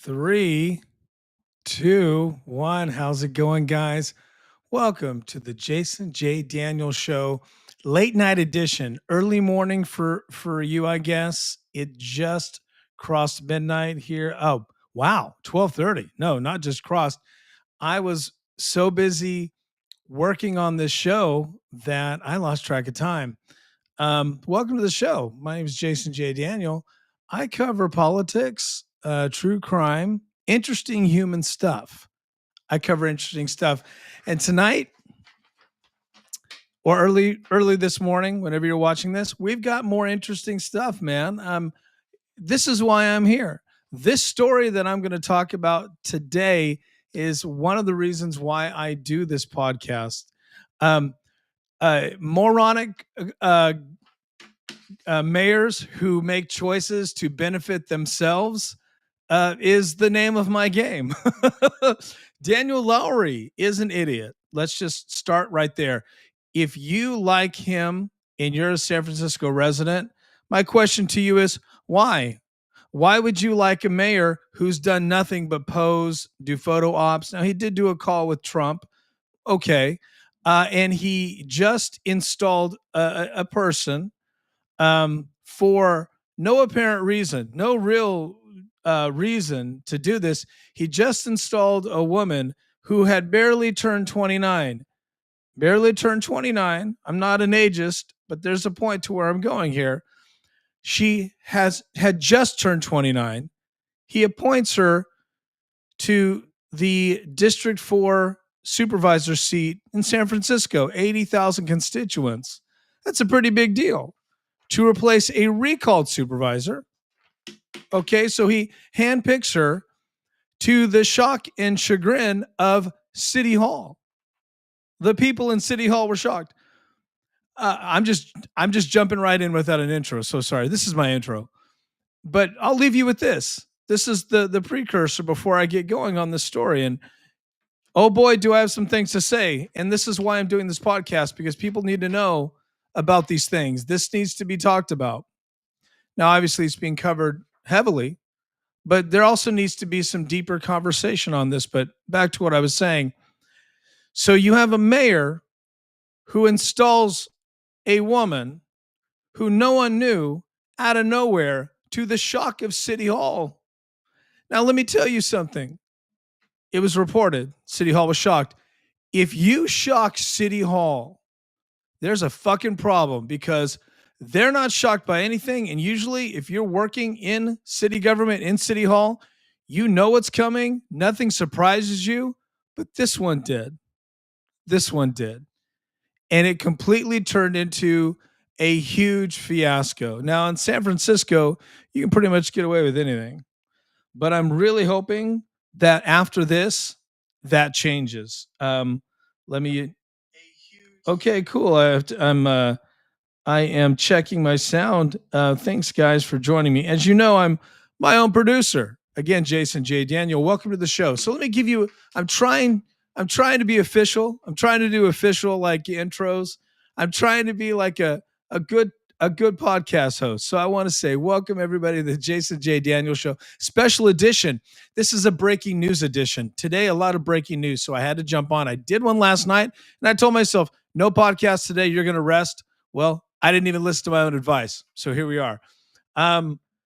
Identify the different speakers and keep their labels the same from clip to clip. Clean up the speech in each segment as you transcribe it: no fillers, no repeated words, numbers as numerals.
Speaker 1: Three, two, one. How's it going, guys? Welcome to the Jason J. Daniels Show, late night edition, early morning for you, I guess. It just crossed midnight here. Oh, wow, 12:30. No, not just crossed. I was so busy working on this show that I lost track of time. Welcome to the show. My name is Jason J. Daniel. I cover politics, true crime, interesting human stuff. I cover interesting stuff. And tonight or early this morning, whenever you're watching this, we've got more interesting stuff, man. This is why I'm here. This story that I'm going to talk about today is one of the reasons why I do this podcast. Um, moronic mayors who make choices to benefit themselves is the name of my game. Daniel Lurie is an idiot. Let's just start right there. If you like him and you're a San Francisco resident, my question to you is why? Why would you like a mayor who's done nothing but pose, do photo ops? Now, he did do a call with Trump. Okay. And he just installed a person for no apparent reason, no real reason to do this. He just installed a woman who had barely turned 29. Barely turned 29. I'm not an ageist, but there's a point to where I'm going here. She had just turned 29. He appoints her to the District 4 supervisor seat in San Francisco, 80,000 constituents. That's a pretty big deal to replace a recalled supervisor. Okay, so he handpicks her to the shock and chagrin of City Hall. The people in City Hall were shocked. I'm just jumping right in without an intro. So sorry. This is my intro, but I'll leave you with this. This is the precursor before I get going on this story. And oh boy, do I have some things to say. And this is why I'm doing this podcast, because people need to know about these things. This needs to be talked about. Now, obviously, it's being covered heavily, but there also needs to be some deeper conversation on this. But back to what I was saying. So you have a mayor who installs a woman who no one knew out of nowhere to the shock of City Hall. Now, let me tell you something. It was reported. City Hall was shocked. If you shock City Hall, there's a fucking problem, because they're not shocked by anything. And usually, if you're working in city government, in City Hall, you know what's coming. Nothing surprises you. But this one did. This one did. And it completely turned into a huge fiasco. Now, in San Francisco, you can pretty much get away with anything. But I'm really hoping that after this, that changes. Let me. Okay, cool. I am checking my sound. Thanks, guys, for joining me. As you know, I'm my own producer. Again, Jason J. Daniel. Welcome to the show. So let me give you. I'm trying to be official. I'm trying to do official like intros. I'm trying to be like a good podcast host. So I want to say welcome everybody to the Jason J. Daniel Show special edition. This is a breaking news edition. Today, a lot of breaking news. So I had to jump on. I did one last night, and I told myself, no podcast today. You're going to rest. Well, I didn't even listen to my own advice. So here we are.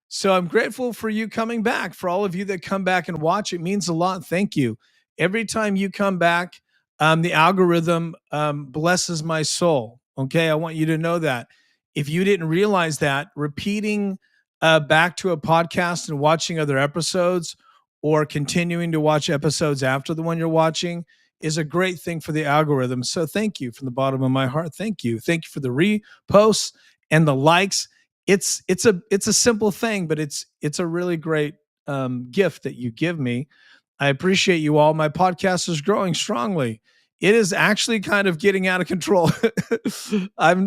Speaker 1: So I'm grateful for you coming back. For all of you that come back and watch, it means a lot. Thank you. Every time you come back, the algorithm blesses my soul. Okay, I want you to know that. If you didn't realize that, repeating back to a podcast and watching other episodes, or continuing to watch episodes after the one you're watching, is a great thing for the algorithm. So thank you from the bottom of my heart. Thank you. Thank you for the reposts and the likes. It's a simple thing, but it's a really great gift that you give me. I appreciate you all. My podcast is growing strongly. It is actually kind of getting out of control. I'm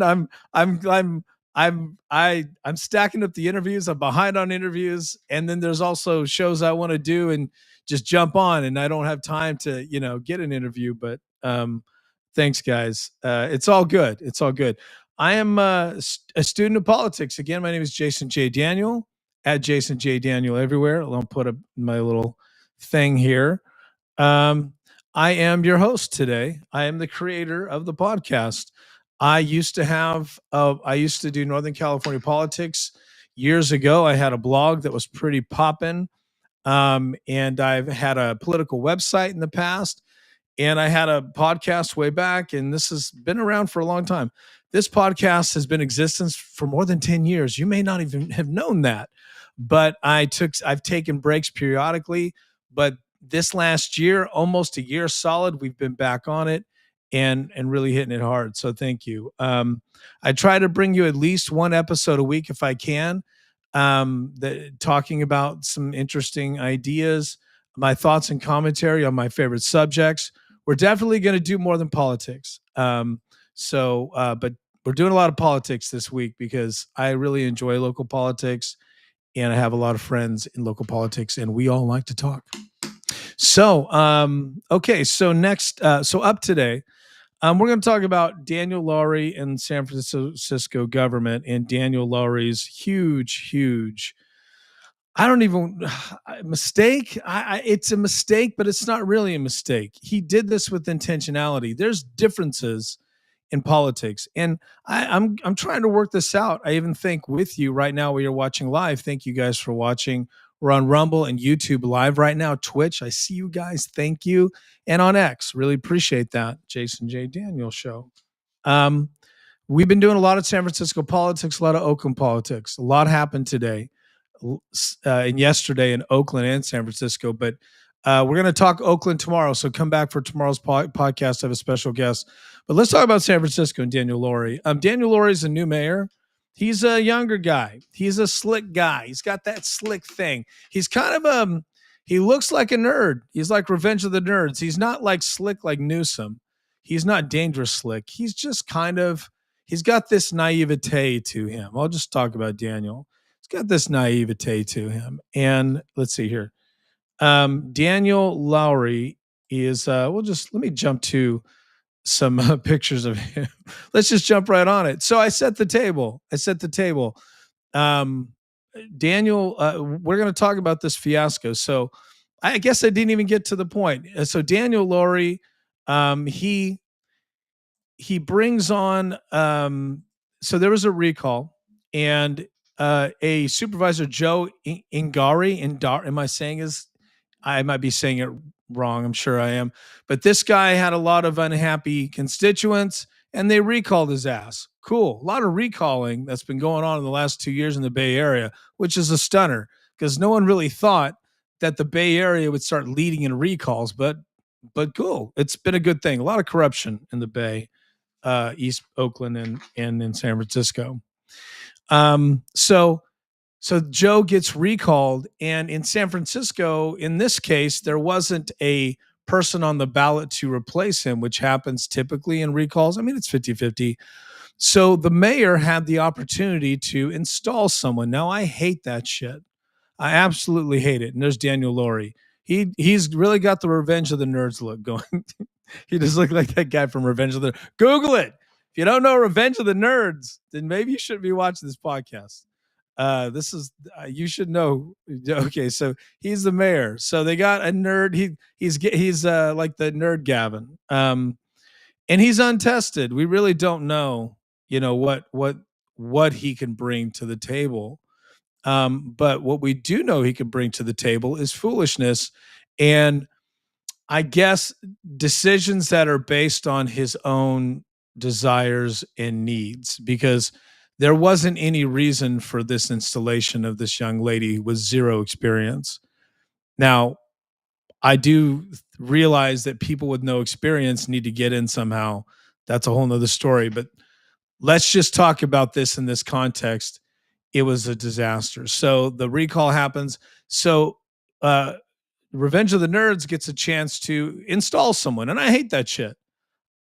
Speaker 1: stacking up the interviews. I'm behind on interviews, and then there's also shows I want to do and just jump on, and I don't have time to get an interview. But thanks, guys. It's all good. It's all good. I am a student of politics. Again, my name is Jason J. Daniel. at Jason J. Daniel everywhere. I'll put up my little thing here. Um, I am your host today. I am the creator of the podcast. I used to do Northern California politics years ago. I had a blog that was pretty poppin'. And I've had a political website in the past, and I had a podcast way back, and this has been around for a long time. This podcast has been in existence for more than 10 years. You may not even have known that, but I've taken breaks periodically, but this last year, almost a year solid, we've been back on it and really hitting it hard. So thank you. I try to bring you at least one episode a week if I can, talking about some interesting ideas, my thoughts and commentary on my favorite subjects. We're definitely going to do more than politics. But we're doing a lot of politics this week because I really enjoy local politics, and I have a lot of friends in local politics, and we all like to talk. So, okay. So up today, we're going to talk about Daniel Lurie and San Francisco government and Daniel Lurie's huge I don't even mistake. It's a mistake, but it's not really a mistake. He did this with intentionality. There's differences in politics, and I'm trying to work this out. I even think with you right now, while you're watching live. Thank you guys for watching. We're on Rumble and YouTube live right now. Twitch, I see you guys. Thank you, and on X, really appreciate that. Jason J. Daniel Show. Um, we've been doing a lot of San Francisco politics, a lot of Oakland politics. A lot happened today and yesterday in Oakland and San Francisco, but we're going to talk Oakland tomorrow. So come back for tomorrow's podcast. I have a special guest, but let's talk about San Francisco and Daniel Lurie. Daniel Lurie is a new mayor. He's a younger guy. He's a slick guy. He's got that slick thing. He's kind of he looks like a nerd. He's like Revenge of the Nerds. He's not like slick like Newsom. He's not dangerous slick. He's just he's got this naivete to him. I'll just talk about Daniel. He's got this naivete to him. And let's see here. Daniel Lurie is, let me jump to some pictures of him. Let's just jump right on it. So I set the table. Daniel, we're going to talk about this fiasco. So I guess I didn't even get to the point. So Daniel Lurie, he brings on, so there was a recall, and a supervisor, Joe Ingari, am I saying I might be saying it wrong. I'm sure I am. But this guy had a lot of unhappy constituents, and they recalled his ass. Cool. A lot of recalling that's been going on in the last 2 years in the Bay Area, which is a stunner because no one really thought that the Bay Area would start leading in recalls, but cool. It's been a good thing. A lot of corruption in the Bay, East Oakland and in San Francisco. So Joe gets recalled, and in San Francisco, in this case, there wasn't a person on the ballot to replace him, which happens typically in recalls. I mean, it's 50-50. So the mayor had the opportunity to install someone. Now, I hate that shit. I absolutely hate it. And there's Daniel Lurie. He's really got the Revenge of the Nerds look going. He just looked like that guy from Revenge of the Google it. If you don't know Revenge of the Nerds, then maybe you shouldn't be watching this podcast. This is you should know. Okay, so he's the mayor. So they got a nerd. He's like the nerd Gavin. And he's untested. We really don't know, what he can bring to the table. But what we do know he can bring to the table is foolishness, and I guess decisions that are based on his own desires and needs, because there wasn't any reason for this installation of this young lady with zero experience. Now, I do realize that people with no experience need to get in somehow. That's a whole nother story, but let's just talk about this in this context. It was a disaster. So the recall happens. So Revenge of the Nerds gets a chance to install someone, and I hate that shit.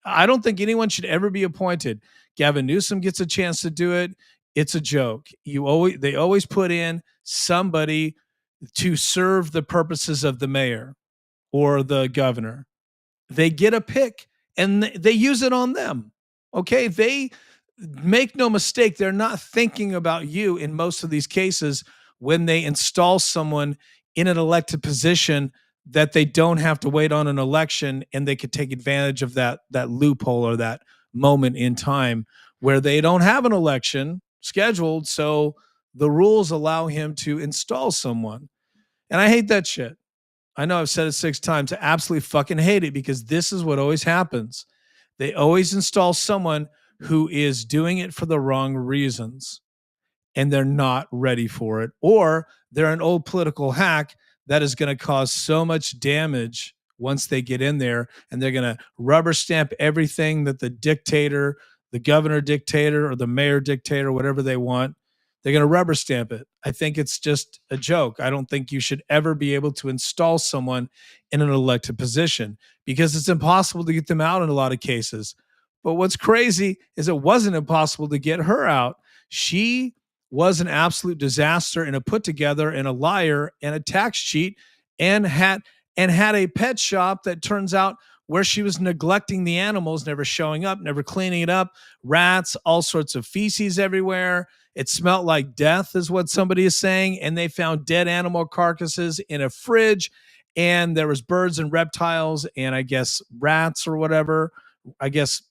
Speaker 1: I don't think anyone should ever be appointed. Gavin Newsom gets a chance to do it. It's a joke. They always put in somebody to serve the purposes of the mayor or the governor. They get a pick and they use it on them. Okay, they make no mistake. They're not thinking about you in most of these cases when they install someone in an elected position that they don't have to wait on an election, and they could take advantage of that loophole or that moment in time where they don't have an election scheduled, so the rules allow him to install someone. And I hate that shit. I know I've said it 6 times. I absolutely fucking hate it, because this is what always happens. They always install someone who is doing it for the wrong reasons, and they're not ready for it, or they're an old political hack that is going to cause so much damage once they get in there, and they're going to rubber stamp everything that the dictator, the governor dictator, or the mayor dictator, whatever they want, they're going to rubber stamp it. I think it's just a joke. I don't think you should ever be able to install someone in an elected position, because it's impossible to get them out in a lot of cases. But what's crazy is it wasn't impossible to get her out. She was an absolute disaster and a put together and a liar and a tax cheat, and had a pet shop that turns out where she was neglecting the animals, never showing up, never cleaning it up, rats, all sorts of feces everywhere. It smelled like death, is what somebody is saying. And they found dead animal carcasses in a fridge, and there was birds and reptiles and I guess rats or whatever. I guess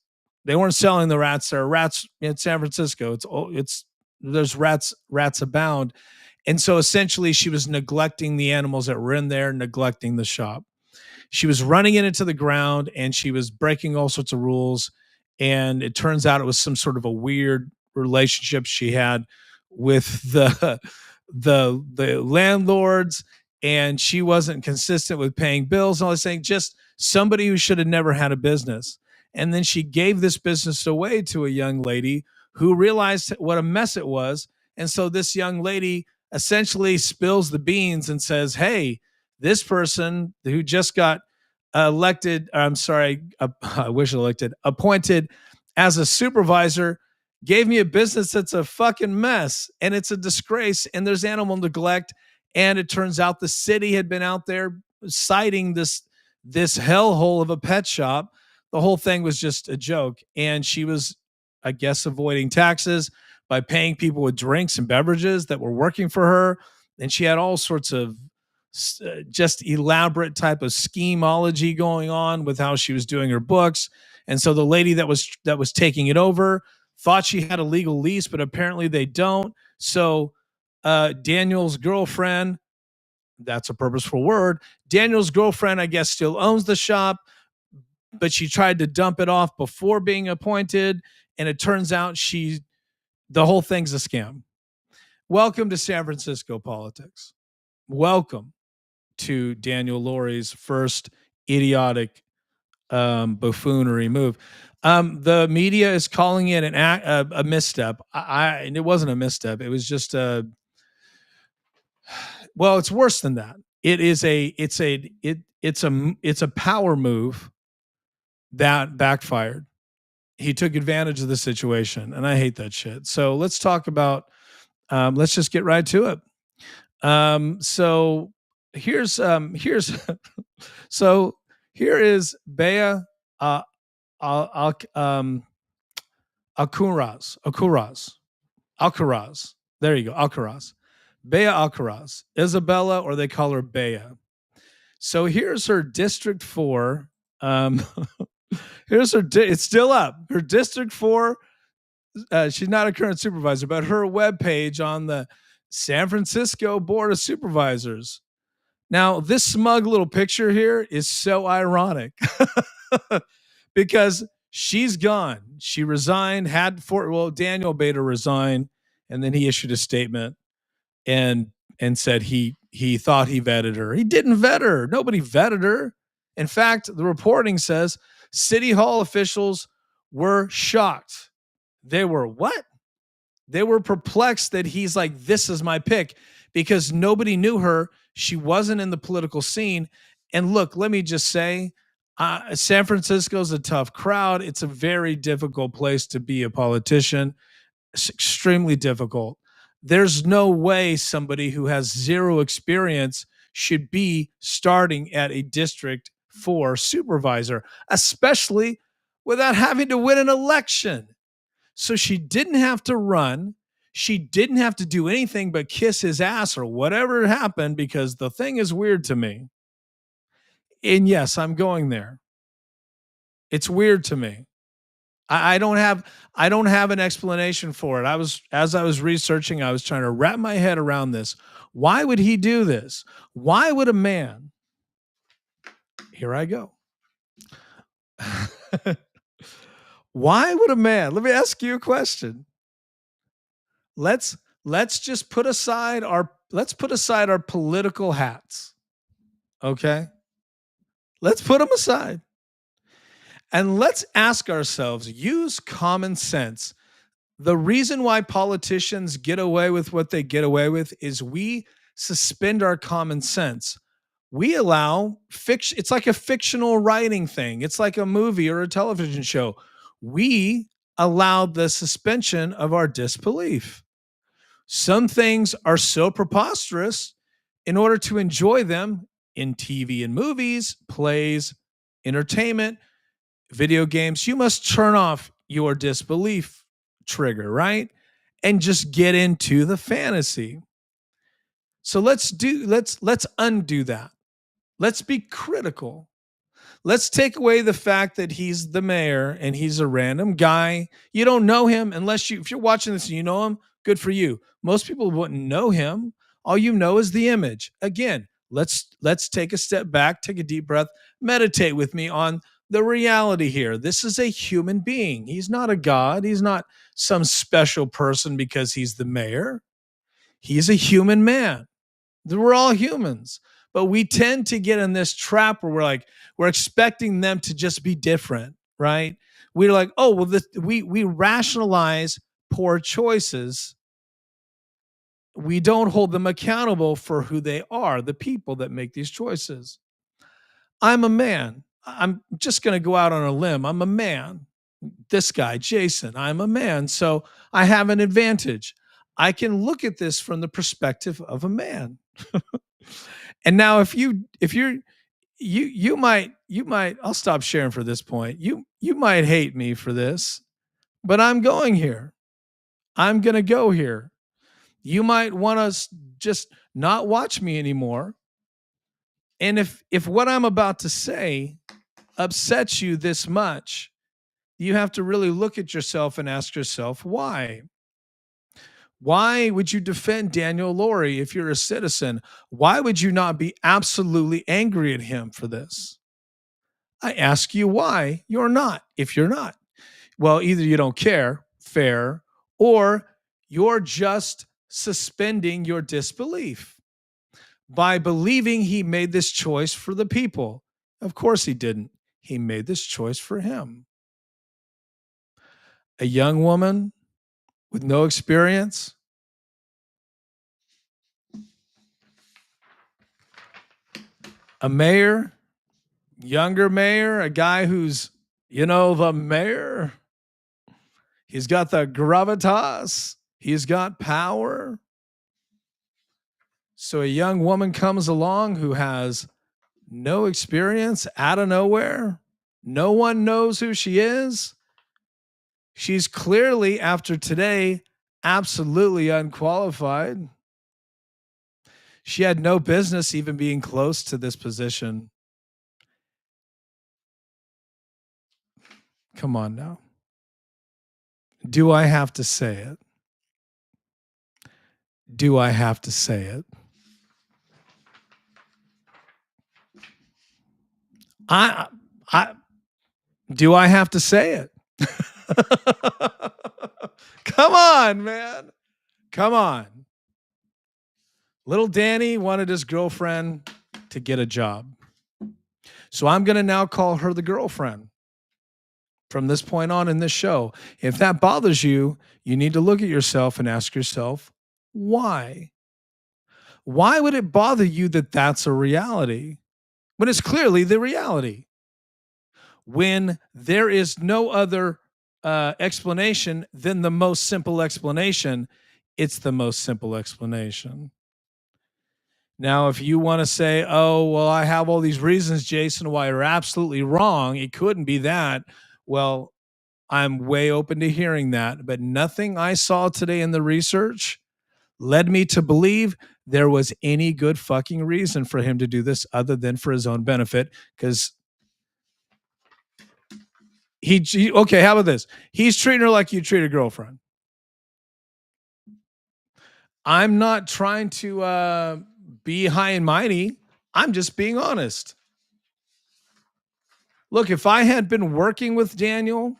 Speaker 1: they weren't selling the rats. There are rats in San Francisco. It's there's rats abound. And so essentially she was neglecting the animals that were in there, neglecting the shop. She was running it into the ground, and she was breaking all sorts of rules. And it turns out it was some sort of a weird relationship she had with the landlords, and she wasn't consistent with paying bills and all this thing. Just somebody who should have never had a business. And then she gave this business away to a young lady who realized what a mess it was. And so this young lady essentially spills the beans and says, hey, this person who just got elected, I'm sorry, I wish elected, appointed as a supervisor, gave me a business that's a fucking mess, and it's a disgrace, and there's animal neglect. And it turns out the city had been out there citing this hellhole of a pet shop. The whole thing was just a joke. And she was, I guess, avoiding taxes by paying people with drinks and beverages that were working for her. And she had all sorts of just elaborate type of schemology going on with how she was doing her books. And so the lady that was taking it over thought she had a legal lease, but apparently they don't. So Daniel's girlfriend, that's a purposeful word, Daniel's girlfriend, I guess, still owns the shop, but she tried to dump it off before being appointed. And it turns out the whole thing's a scam. Welcome to San Francisco politics. Welcome to Daniel Lurie's first idiotic buffoonery move. The media is calling it a misstep. And it wasn't a misstep. It was just well, it's worse than that. It's a power move that backfired. He took advantage of the situation, and I hate that shit. So let's talk about. Let's just get right to it. So here's so here is Bea Alcaraz. There you go, Alcaraz. Bea Alcaraz, Isabella, or they call her Bea. So here's her District 4. It's still up. Her District 4. She's not a current supervisor, but her webpage on the San Francisco Board of Supervisors. Now, this smug little picture here is so ironic because she's gone. She resigned, Daniel Beta resign, and then he issued a statement and said he thought he vetted her. He didn't vet her. Nobody vetted her. In fact, the reporting says City Hall officials were shocked. They were what? They were perplexed that he's like, this is my pick, because nobody knew her. She wasn't in the political scene. And look, let me just say, San Francisco is a tough crowd. It's a very difficult place to be a politician. It's extremely difficult. There's no way somebody who has zero experience should be starting at a District 4 supervisor, especially without having to win an election. So she didn't have to run. She didn't have to do anything but kiss his ass or whatever happened because the thing is weird to me. And yes, I'm going there. It's weird to me. I don't have an explanation for it. As I was researching, I was trying to wrap my head around this. Why would he do this? Why would a man? Here I go. Why would a man? Let me ask you a question. Let's let's just put aside our political hats. Okay? Let's put them aside. And let's ask ourselves, use common sense. The reason why politicians get away with what they get away with is we suspend our common sense. We allow fiction. It's like a fictional writing thing. It's like a movie or a television show. We allow the suspension of our disbelief. Some things are so preposterous in order to enjoy them in TV and movies, plays, entertainment, video games, you must turn off your disbelief trigger, right? And just get into the fantasy. So let's undo that. Let's be critical. Let's take away the fact that he's the mayor and he's a random guy. You don't know him unless if you're watching this and you know him, good for you. Most people wouldn't know him. All you know is the image. Again, let's take a step back, take a deep breath, meditate with me on the reality here. This is a human being. He's not a god. He's not some special person because he's the mayor. He's a human man. We're all humans, but we tend to get in this trap where we're expecting them to just be different, right? We're like, oh well, we rationalize poor choices. We don't hold them accountable for who they are, the people that make these choices. I'm a man. I'm just going to go out on a limb. I'm a man. This guy, Jason, I'm a man, so I have an advantage. I can look at this from the perspective of a man. And now if you're you might I'll stop sharing for this point. You might hate me for this, but I'm going here. I'm going to go here. You might want to just not watch me anymore. And if what I'm about to say upsets you this much, you have to really look at yourself and ask yourself why. Why would you defend Daniel Lurie if you're a citizen? Why would you not be absolutely angry at him for this? I ask you why you're not. If you're not, well, either you don't care, fair, or you're just suspending your disbelief by believing he made this choice for the people. Of course he didn't. He made this choice for him. A young woman with no experience, a mayor, younger mayor, a guy who's, the mayor. He's got the gravitas, he's got power. So a young woman comes along who has no experience out of nowhere. No one knows who she is. She's clearly, after today, absolutely unqualified. She had no business even being close to this position. Come on now. Do I have to say it? Do I have to say it? I do I have to say it? Come on, man. Come on. Little Danny wanted his girlfriend to get a job. So I'm going to now call her the girlfriend from this point on in this show. If that bothers you, you need to look at yourself and ask yourself, why? Why would it bother you that that's a reality when it's clearly the reality? When there is no other explanation than the most simple explanation, it's the most simple explanation. Now, if you want to say, oh, well, I have all these reasons, Jason, why you're absolutely wrong, it couldn't be that. Well, I'm way open to hearing that, but nothing I saw today in the research led me to believe there was any good fucking reason for him to do this other than for his own benefit. Because okay, how about this? He's treating her like you treat a girlfriend. I'm not trying to be high and mighty. I'm just being honest. Look, if I had been working with Daniel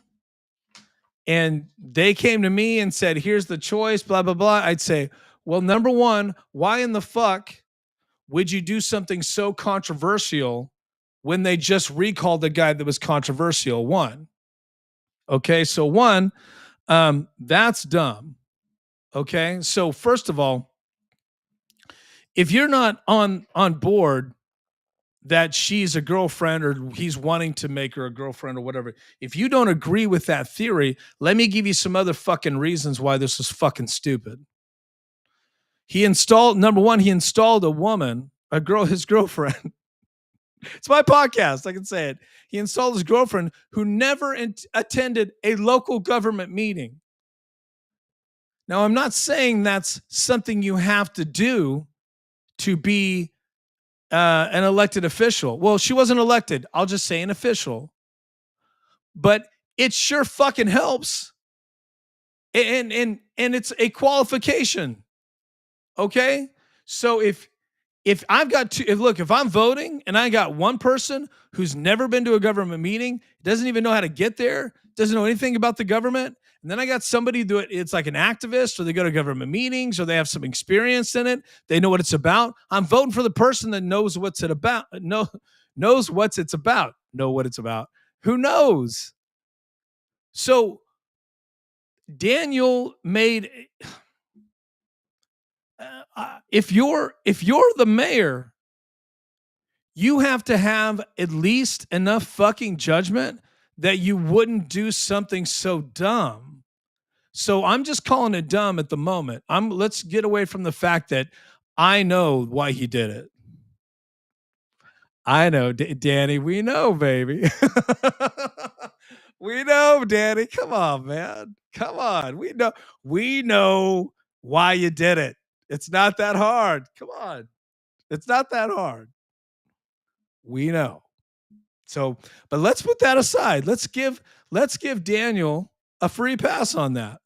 Speaker 1: and they came to me and said, here's the choice, blah, blah, blah, I'd say, well, number one, why in the fuck would you do something so controversial when they just recalled the guy that was controversial? One. Okay. So one, that's dumb. Okay. So first of all, if you're not on board that she's a girlfriend or he's wanting to make her a girlfriend or whatever, if you don't agree with that theory, let me give you some other fucking reasons why this is fucking stupid. Number one, he installed a woman, his girlfriend. It's my podcast. I can say it. He installed his girlfriend who never attended a local government meeting. Now, I'm not saying that's something you have to do to be an elected official. Well, she wasn't elected. I'll just say an official. But it sure fucking helps. And it's a qualification. Okay? So if I've got two, if I'm voting and I got one person who's never been to a government meeting, doesn't even know how to get there, doesn't know anything about the government, and then I got somebody it's like an activist, or they go to government meetings, or they have some experience in it, they know what it's about. I'm voting for the person that knows what's it about, knows what it's about, know what it's about. Who knows? So Daniel made. If you're the mayor, you have to have at least enough fucking judgment that you wouldn't do something so dumb. So I'm just calling it dumb at the moment. Let's get away from the fact that I know why he did it. I know, Danny. We know, baby. We know, Danny. Come on, man. Come on. We know why you did it. It's not that hard. Come on. It's not that hard. We know. So, but let's put that aside. Let's give Daniel a free pass on that.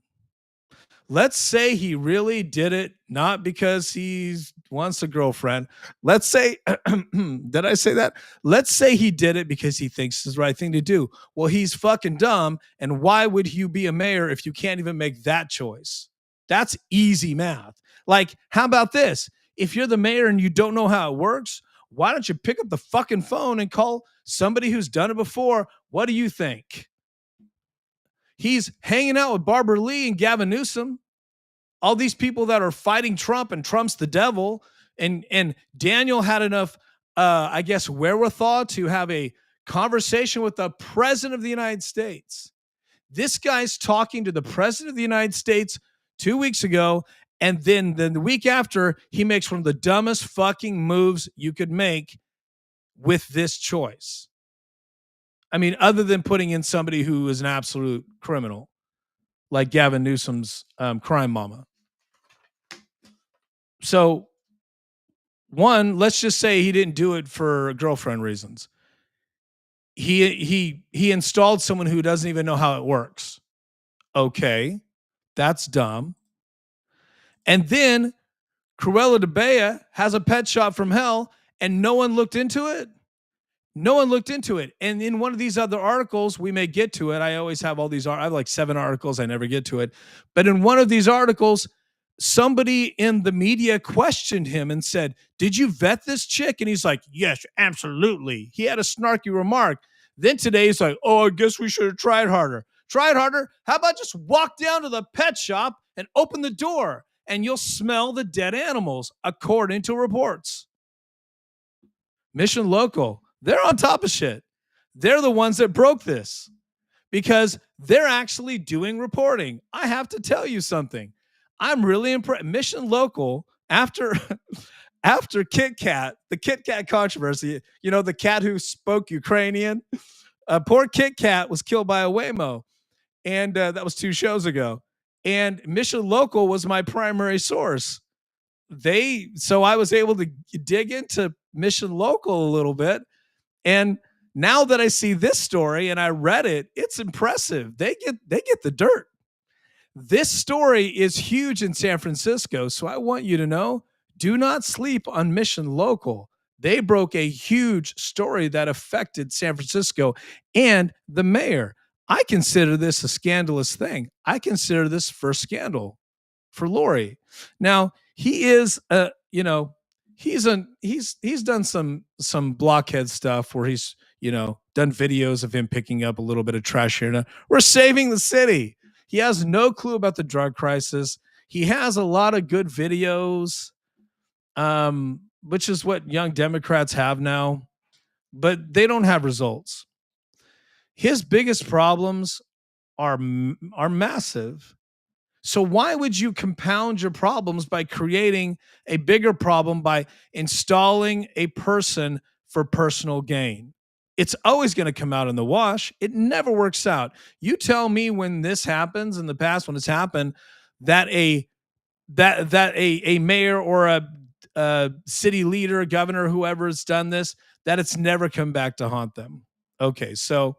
Speaker 1: Let's say he really did it not because he wants a girlfriend. Let's say, did I say that? Let's say he did it because he thinks it's the right thing to do. Well, he's fucking dumb. And why would you be a mayor if you can't even make that choice? That's easy math. Like, how about this? If you're the mayor and you don't know how it works, why don't you pick up the fucking phone and call somebody who's done it before? What do you think? He's hanging out with Barbara Lee and Gavin Newsom, all these people that are fighting Trump, and Trump's the devil. And Daniel had enough, I guess, wherewithal to have a conversation with the president of the United States. This guy's talking to the president of the United States 2 weeks ago. And then the week after, he makes one of the dumbest fucking moves you could make with this choice. I mean, other than putting in somebody who is an absolute criminal, like Gavin Newsom's crime mama. So, one, let's just say he didn't do it for girlfriend reasons. He installed someone who doesn't even know how it works. Okay, that's dumb. And then Cruella de Beya has a pet shop from hell, and no one looked into it. No one looked into it. And in one of these other articles, we may get to it. I always have all these. I have like 7 articles. I never get to it. But in one of these articles, somebody in the media questioned him and said, "Did you vet this chick?" And he's like, "Yes, absolutely." He had a snarky remark. Then today he's like, "Oh, I guess we should have tried harder." Tried harder? How about just walk down to the pet shop and open the door, and you'll smell the dead animals, according to reports. Mission Local, they're on top of shit. They're the ones that broke this because they're actually doing reporting. I have to tell you something. I'm really impressed. Mission Local, after Kit Kat, the Kit Kat controversy, the cat who spoke Ukrainian, poor Kit Kat was killed by a Waymo. And that was 2 shows ago. And Mission Local was my primary source. So I was able to dig into Mission Local a little bit. And now that I see this story and I read it, it's impressive. They get the dirt. This story is huge in San Francisco, so I want you to know, do not sleep on Mission Local. They broke a huge story that affected San Francisco and the mayor. I consider this a scandalous thing. I consider this first scandal for Lurie. Now, he is he's done some blockhead stuff where he's, done videos of him picking up a little bit of trash here. Now, we're saving the city. He has no clue about the drug crisis. He has a lot of good videos, which is what young Democrats have now, but they don't have results. His biggest problems are massive. So why would you compound your problems by creating a bigger problem by installing a person for personal gain? It's always going to come out in the wash. It never works out. You tell me when this happens in the past, when it's happened, that a mayor or a city leader, governor, whoever has done this, that it's never come back to haunt them. Okay, so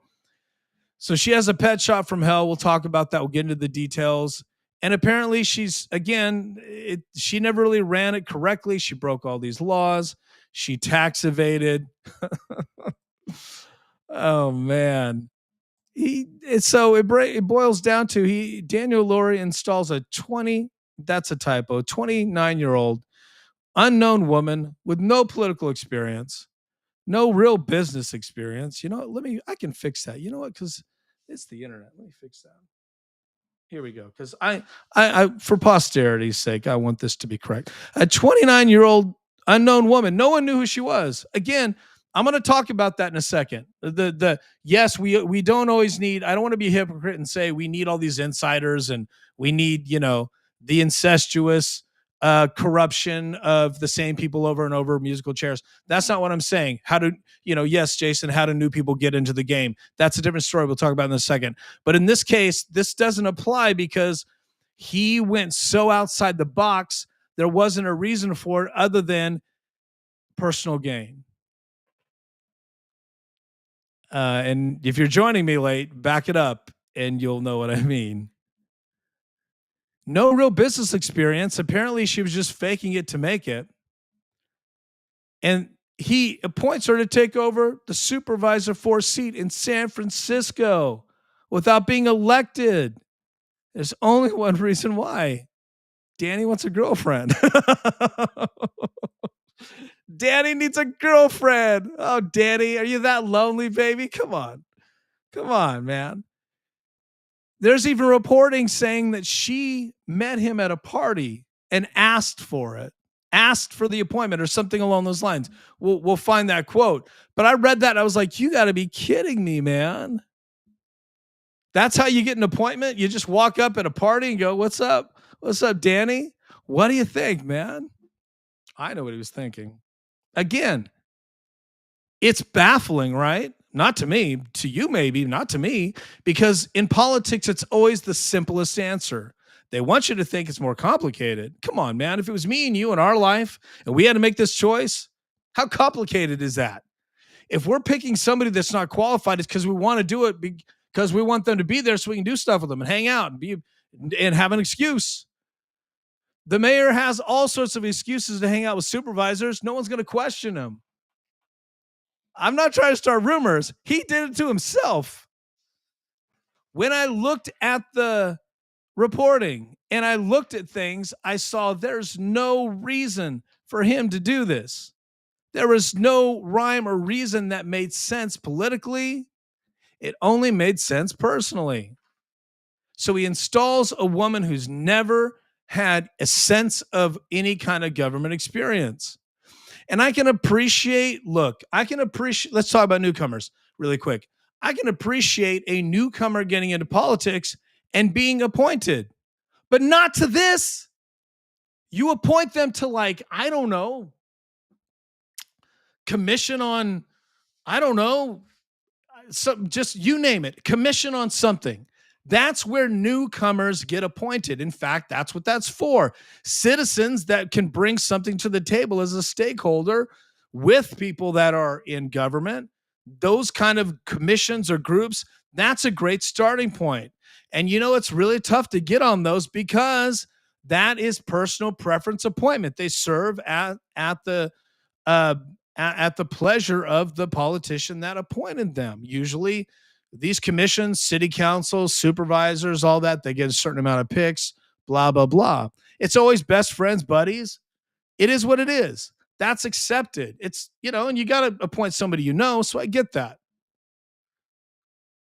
Speaker 1: she has a pet shop from hell. We'll talk about that. We'll get into the details. And apparently she never really ran it correctly. She broke all these laws. She tax evaded. Oh man. It boils down to Daniel Lurie installs that's a typo, 29-year-old unknown woman with no political experience, no real business experience. I can fix that. You know what? Because it's the internet. Let me fix that. Here we go. Because for posterity's sake, I want this to be correct. A 29-year-old unknown woman. No one knew who she was. Again, I'm going to talk about that in a second. Yes, we don't always need. I don't want to be a hypocrite and say we need all these insiders and we need the incestuous corruption of the same people over and over, musical chairs. That's not what I'm saying. Yes, Jason, how do new people get into the game? That's a different story we'll talk about in a second. But in this case, this doesn't apply because he went so outside the box. There wasn't a reason for it other than personal gain. And if you're joining me late, back it up and you'll know what I mean. No real business experience. Apparently, she was just faking it to make it. And he appoints her to take over the supervisor for seat in San Francisco without being elected. There's only one reason why. Danny wants a girlfriend. Danny needs a girlfriend. Oh, Danny, are you that lonely, baby? Come on. Come on, man. There's even reporting saying that she met him at a party and asked for it, asked for the appointment or something along those lines. We'll find that quote. But I read that. I was like, you got to be kidding me, man. That's how you get an appointment? You just walk up at a party and go, what's up? What's up, Danny? What do you think, man? I know what he was thinking. Again, it's baffling, right? Not to me, to you maybe, not to me, because in politics, it's always the simplest answer. They want you to think it's more complicated. Come on, man. If it was me and you in our life and we had to make this choice, how complicated is that? If we're picking somebody that's not qualified, it's because we want to do it because we want them to be there so we can do stuff with them and hang out and have an excuse. The mayor has all sorts of excuses to hang out with supervisors. No one's going to question him. I'm not trying to start rumors. He did it to himself. When I looked at the reporting and I looked at things, I saw there's no reason for him to do this. There was no rhyme or reason that made sense politically. It only made sense personally. So he installs a woman who's never had a sense of any kind of government experience. And I can appreciate, let's talk about newcomers really quick. I can appreciate a newcomer getting into politics and being appointed, but not to this. You appoint them to I don't know, commission on, I don't know, just you name it, commission on something. That's where newcomers get appointed. In fact, that's what that's for. Citizens that can bring something to the table as a stakeholder with people that are in government, those kind of commissions or groups, that's a great starting point. And it's really tough to get on those because that is personal preference appointment. They serve uh, at the pleasure of the politician that appointed them. Usually, these commissions, city councils, supervisors, all that, they get a certain amount of picks, blah, blah, blah. It's always best friends, buddies. It is what it is. That's accepted. And you got to appoint somebody so I get that.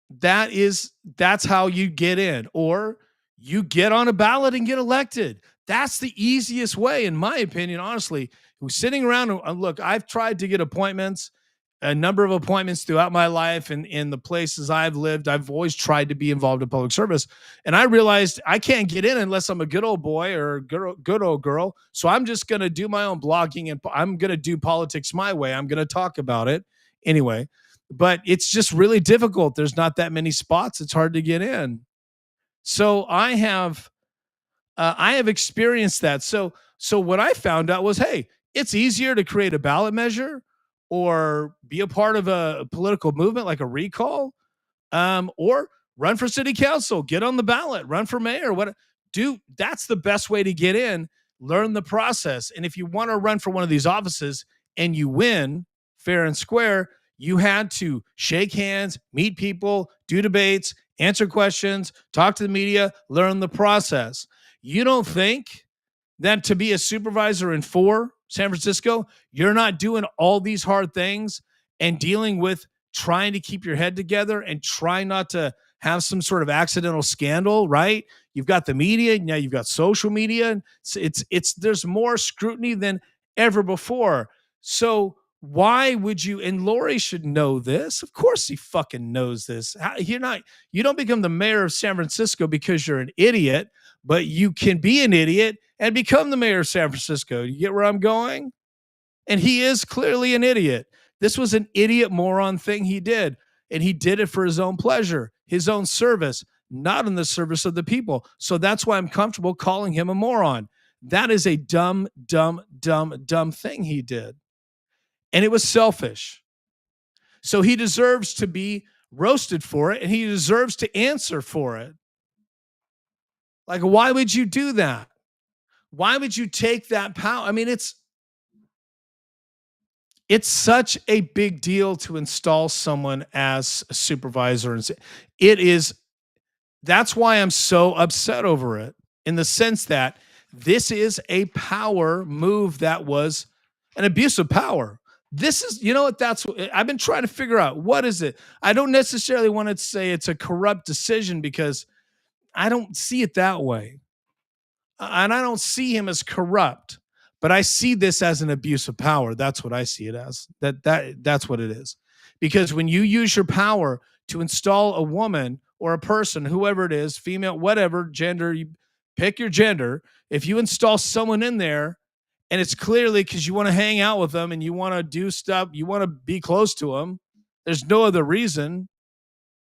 Speaker 1: That's how you get in, or you get on a ballot and get elected. That's the easiest way, in my opinion, honestly. Who's sitting around and look, I've tried to get appointments, a number of appointments throughout my life, and in the places I've lived, I've always tried to be involved in public service. And I realized I can't get in unless I'm a good old boy or good old girl. So I'm just going to do my own blogging, and I'm going to do politics my way. I'm going to talk about it anyway, but it's just really difficult. There's not that many spots. It's hard to get in. So I have experienced that. So what I found out was, hey, it's easier to create a ballot measure or be a part of a political movement like a recall, or run for city council, get on the ballot, run for mayor. That's the best way to get in. Learn the process. And if you want to run for one of these offices and you win fair and square, you had to shake hands, meet people, do debates, answer questions, talk to the media, learn the process. You don't think that to be a supervisor in San Francisco, you're not doing all these hard things and dealing with trying to keep your head together and trying not to have some sort of accidental scandal, right? You've got the media, now you've got social media. It's there's more scrutiny than ever before. So why would you? And Lurie should know this. Of course, he fucking knows this. You don't become the mayor of San Francisco because you're an idiot, but you can be an idiot and become the mayor of San Francisco. You get where I'm going? And he is clearly an idiot. This was an idiot moron thing he did. And he did it for his own pleasure, his own service, not in the service of the people. So that's why I'm comfortable calling him a moron. That is a dumb, dumb, dumb, dumb thing he did. And it was selfish. So he deserves to be roasted for it, and he deserves to answer for it. Like, why would you do that? Why would you take that power? I mean, it's such a big deal to install someone as a supervisor. And it is, that's why I'm so upset over it, in the sense that this is a power move that was an abuse of power. This is, that's what I've been trying to figure out. What is it? I don't necessarily want to say it's a corrupt decision because I don't see it that way. And I don't see him as corrupt, but I see this as an abuse of power. That's what I see it as. That's what it is. Because when you use your power to install a woman or a person, whoever it is, female, whatever gender, you pick your gender. If you install someone in there and it's clearly because you want to hang out with them and you want to do stuff, you want to be close to them, there's no other reason,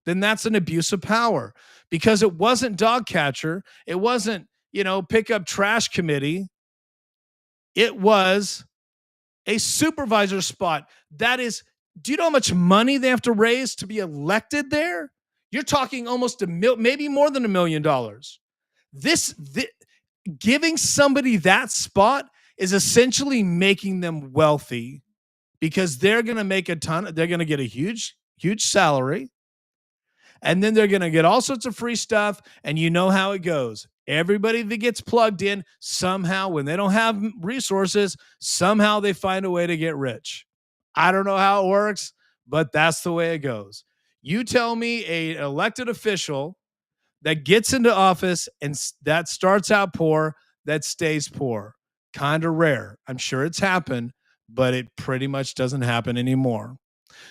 Speaker 1: then that's an abuse of power. Because it wasn't dog catcher. It wasn't, pick up trash committee. It was a supervisor spot. That is, do you know how much money they have to raise to be elected there? You're talking almost maybe more than $1 million. This giving somebody that spot is essentially making them wealthy, because they're going to make a ton. They're going to get a huge, huge salary. And then they're going to get all sorts of free stuff. And you know how it goes. Everybody that gets plugged in, somehow, when they don't have resources, somehow they find a way to get rich. I don't know how it works, but that's the way it goes. You tell me an elected official that gets into office and that starts out poor, that stays poor. Kind of rare. I'm sure it's happened, but it pretty much doesn't happen anymore.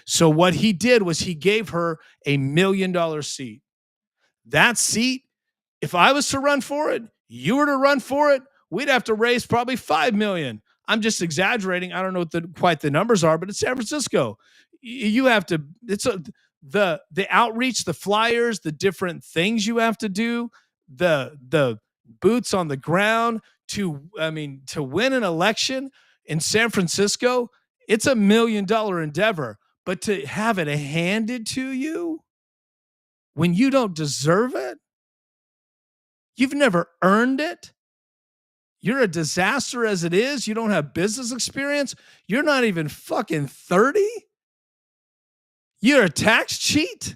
Speaker 1: So what he did was he gave her $1 million seat. That seat, if I was to run for it, you were to run for it, we'd have to raise probably $5 million. I'm just exaggerating. I don't know what quite the numbers are, but it's San Francisco. You have to, the outreach, the flyers, the different things you have to do, the boots on the ground to win an election in San Francisco, it's $1 million endeavor. But to have it handed to you when you don't deserve it, you've never earned it. You're a disaster as it is. You don't have business experience. You're not even fucking 30. You're a tax cheat.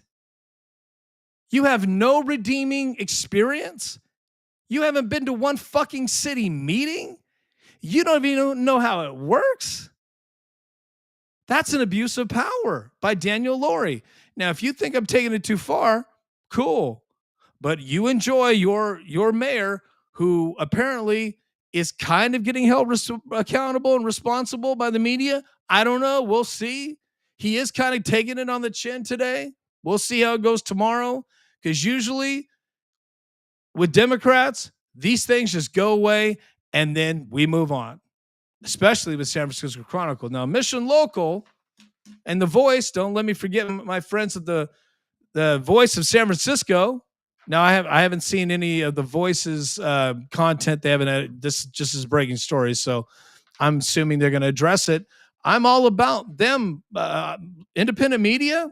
Speaker 1: You have no redeeming experience. You haven't been to one fucking city meeting. You don't even know how it works. That's an abuse of power by Daniel Lurie. Now, if you think I'm taking it too far, cool. But you enjoy your mayor, who apparently is kind of getting held accountable and responsible by the media. I don't know. We'll see. He is kind of taking it on the chin today. We'll see how it goes tomorrow. Because usually with Democrats, these things just go away and then we move on, especially with San Francisco Chronicle. Now, Mission Local and The Voice, don't let me forget my friends at the Voice of San Francisco. Now, I haven't seen any of The Voice's content. They haven't. This just is breaking stories, so I'm assuming they're going to address it. I'm all about them. Independent media,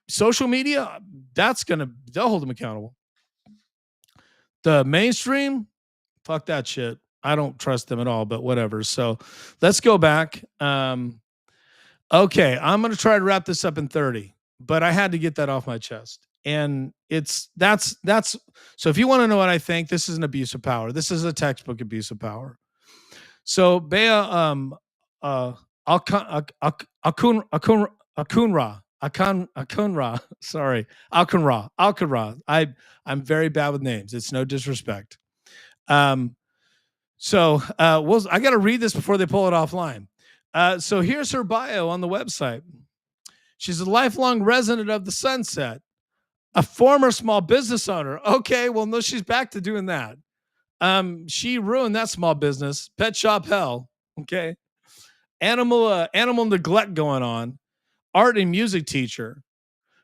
Speaker 1: social media, they'll hold them accountable. The mainstream, fuck that shit. I don't trust them at all, but whatever. So let's go back. Okay, I'm going to try to wrap this up in 30, but I had to get that off my chest. And that's so if you want to know what I think, this is an abuse of power. This is a textbook abuse of power. So Beya Alkunra. I'm very bad with names. It's no disrespect. I got to read this before they pull it offline. So here's her bio on the website. She's a lifelong resident of the Sunset, a former small business owner. Okay, well, no, she's back to doing that. She ruined that small business. Pet shop hell. Okay. Animal neglect going on. Art and music teacher.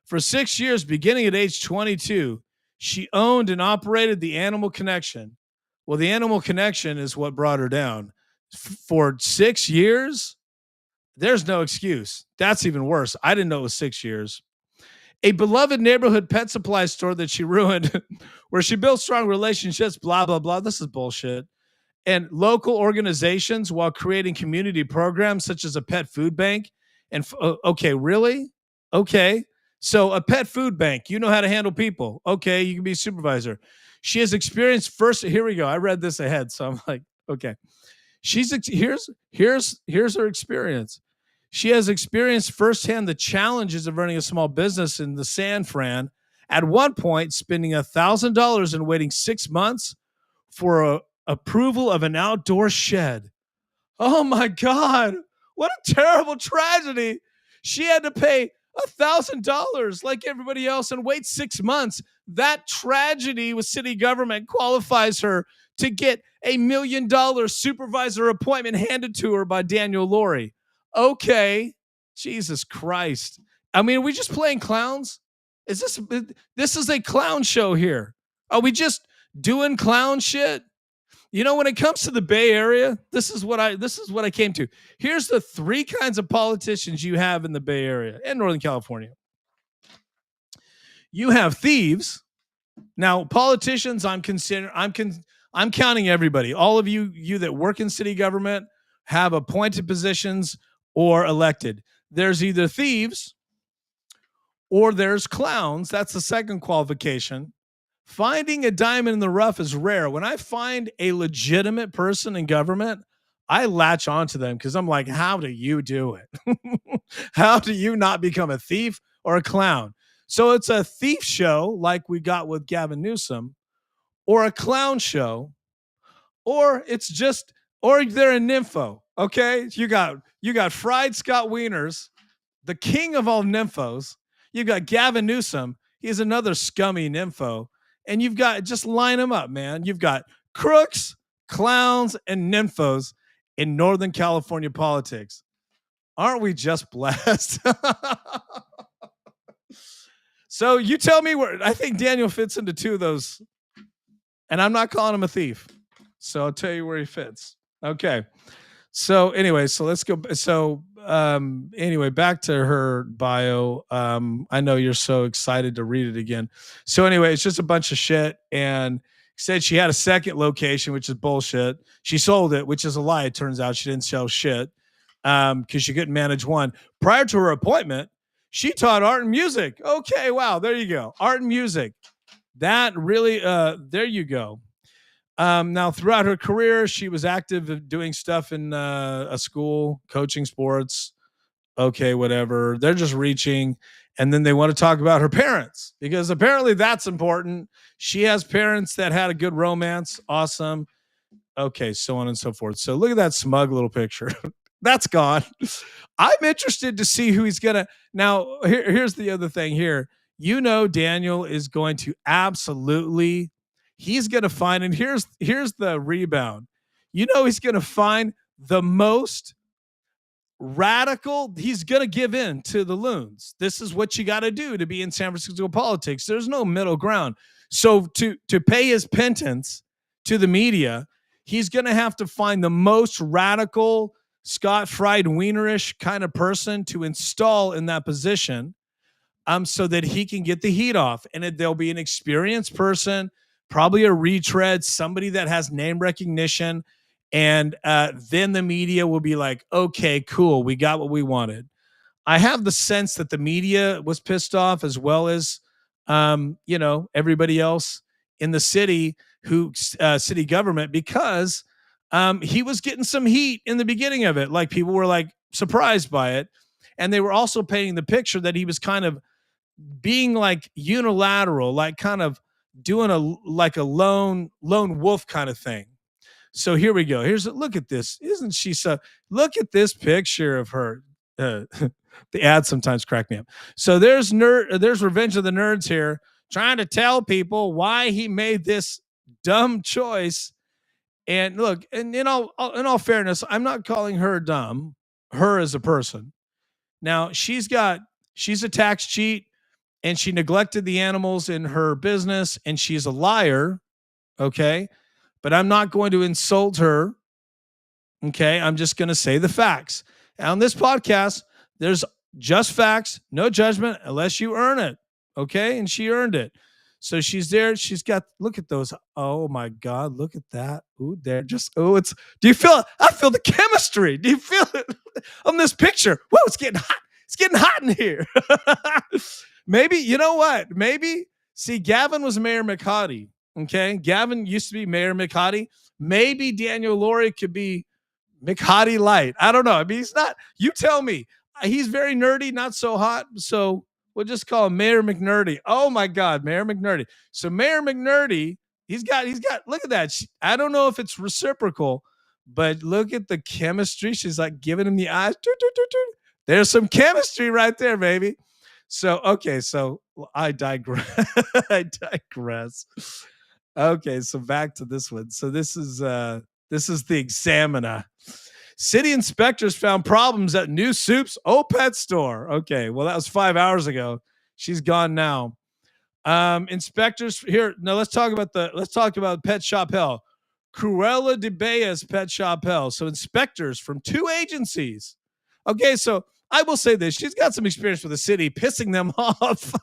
Speaker 1: For 6 years, beginning at age 22, she owned and operated the Animal Connection. Well, the Animal Connection is what brought her down. For 6 years, there's no excuse. That's even worse. I didn't know it was 6 years. A beloved neighborhood pet supply store that she ruined, where she built strong relationships, blah, blah, blah. This is bullshit. And local organizations while creating community programs such as a pet food bank. And okay, really? Okay. So a pet food bank, you know how to handle people. Okay, you can be a supervisor. She has experienced here we go. I read this ahead, so I'm like, okay. Here's her experience. She has experienced firsthand the challenges of running a small business in the San Fran. At one point, spending $1,000 and waiting 6 months for approval of an outdoor shed. Oh my God. What a terrible tragedy. She had to pay $1,000 like everybody else and wait 6 months. That tragedy with city government qualifies her to get $1 million supervisor appointment handed to her by Daniel Lurie. Okay. Jesus Christ. I mean, are we just playing clowns? This is a clown show here. Are we just doing clown shit? You know, when it comes to the Bay Area, this is what I came to. Here's the 3 kinds of politicians you have in the Bay Area and Northern California. You have thieves. Now, politicians, I'm counting everybody. All of you that work in city government, have appointed positions or elected. There's either thieves or there's clowns. That's the second qualification. Finding a diamond in the rough is rare. When I find a legitimate person in government, I latch onto them because I'm like, how do you do it? How do you not become a thief or a clown? So it's a thief show like we got with Gavin Newsom, or a clown show, or they're a nympho. Okay. You got fried Scott Wieners, the king of all nymphos. You've got Gavin Newsom. He's another scummy nympho. And you've got, just line them up, man. You've got crooks, clowns, and nymphos in Northern California politics. Aren't we just blessed? So you tell me where I think Daniel fits into two of those, and I'm not calling him a thief. So I'll tell you where he fits. Okay. So anyway, so let's go. So anyway, back to her bio. I know you're so excited to read it again. So anyway, it's just a bunch of shit, and said she had a second location, which is bullshit. She sold it, which is a lie. It turns out she didn't sell shit because she couldn't manage one. Prior to her appointment, she taught art and music. Okay, wow, there you go, art and music. That really, there you go. Now, throughout her career, she was active in doing stuff in a school, coaching sports. Okay, whatever. They're just reaching. And then they want to talk about her parents because apparently that's important. She has parents that had a good romance. Awesome. Okay, so on and so forth. So look at that smug little picture. That's gone. I'm interested to see who he's gonna. Now, here's the other thing. Here, Daniel is going to absolutely. He's gonna find, and here's the rebound. He's gonna find the most radical. He's gonna give in to the loons. This is what you got to do to be in San Francisco politics. There's no middle ground. So to pay his penance to the media, he's gonna have to find the most radical, Scott Fried Wienerish kind of person to install in that position, so that he can get the heat off. And there'll be an experienced person, probably a retread, somebody that has name recognition. And then the media will be like, okay, cool, we got what we wanted. I have the sense that the media was pissed off as well as, everybody else in the city city government, because he was getting some heat in the beginning of it. Like people were like surprised by it. And they were also painting the picture that he was kind of being like unilateral, like kind of doing a lone wolf kind of thing. So here we go. Look at this. Isn't she so? Look at this picture of her. The ads sometimes crack me up. So there's Revenge of the Nerds here, trying to tell people why he made this dumb choice. And look, and in all fairness, I'm not calling her dumb. Her as a person. Now she's a tax cheat, and she neglected the animals in her business, and she's a liar. Okay. But I'm not going to insult her. Okay. I'm just going to say the facts. And on this podcast, there's just facts, no judgment unless you earn it. Okay. And she earned it. So she's there. She's got, look at those. Oh my God. Look at that. Ooh, they're just, do you feel it? I feel the chemistry. Do you feel it on this picture? Whoa, it's getting hot. It's getting hot in here. Maybe, you know what? Maybe, see, Gavin was Mayor McHottie. Okay. Gavin used to be Mayor McHottie. Maybe Daniel Lurie could be McHottie light. I don't know. I mean, he's not, you tell me. He's very nerdy, not so hot. So we'll just call him Mayor McNerdy. Oh my God, Mayor McNerdy. So Mayor McNerdy, he's got, look at that. I don't know if it's reciprocal, but look at the chemistry. She's like giving him the eyes. There's some chemistry right there, baby. So, okay. So I digress. I digress. Okay. So back to this one. So this is the Examiner. City inspectors found problems at New Soup's pet store. Okay, well that was 5 hours ago. She's gone now. Inspectors here. Now let's talk about Pet Shop Hell. Cruella de Beya's Pet Shop Hell. So inspectors from two agencies. Okay, so I will say this: she's got some experience with the city pissing them off.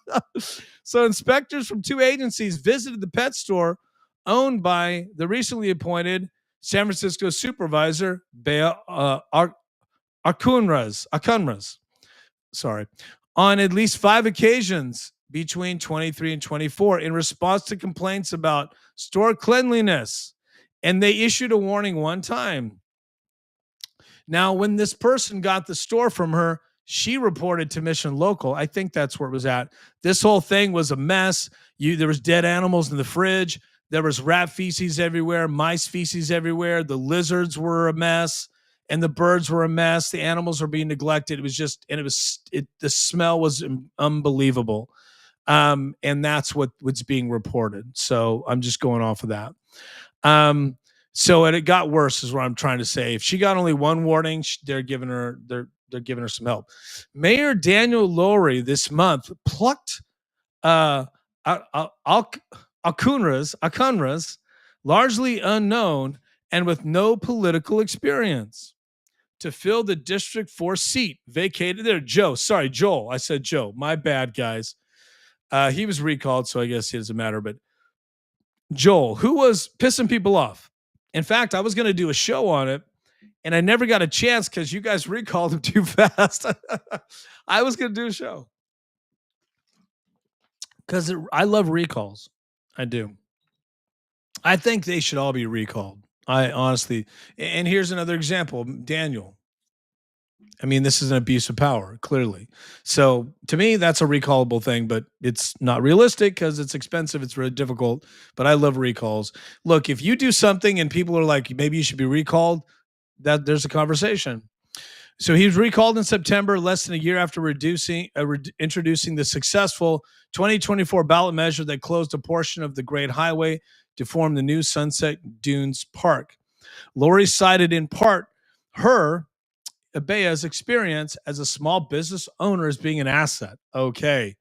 Speaker 1: So inspectors from two agencies visited the pet store owned by the recently appointed San Francisco supervisor, Bea Acunras, sorry, on at least 5 occasions between 23 and 24 in response to complaints about store cleanliness. And they issued a warning one time. Now, when this person got the store from her, she reported to Mission Local. I think that's where it was at. This whole thing was a mess. There was dead animals in the fridge. There was rat feces everywhere, mice feces everywhere. The lizards were a mess, and the birds were a mess. The animals were being neglected. It was just, and the smell was unbelievable. And that's what's being reported. So I'm just going off of that. So and it got worse, is what I'm trying to say. If she got only one warning, they're giving her some help. Mayor Daniel Lurie this month plucked Uh, Akunras, largely unknown and with no political experience, to fill the District 4 seat vacated there. Joel. I said Joe. My bad, guys. He was recalled, so I guess it doesn't matter. But Joel, who was pissing people off. In fact, I was going to do a show on it, and I never got a chance because you guys recalled him too fast. I was going to do a show because I love recalls. I do. I think they should all be recalled. I honestly, and here's another example Daniel. I mean, this is an abuse of power, clearly. So to me, that's a recallable thing, but it's not realistic because it's expensive. It's really difficult. But I love recalls. Look, if you do something and people are like, maybe you should be recalled, that there's a conversation. So he was recalled in September, less than a year after introducing the successful 2024 ballot measure that closed a portion of the Great Highway to form the new Sunset Dunes Park. Lurie cited in part her Beya's experience as a small business owner as being an asset. Okay,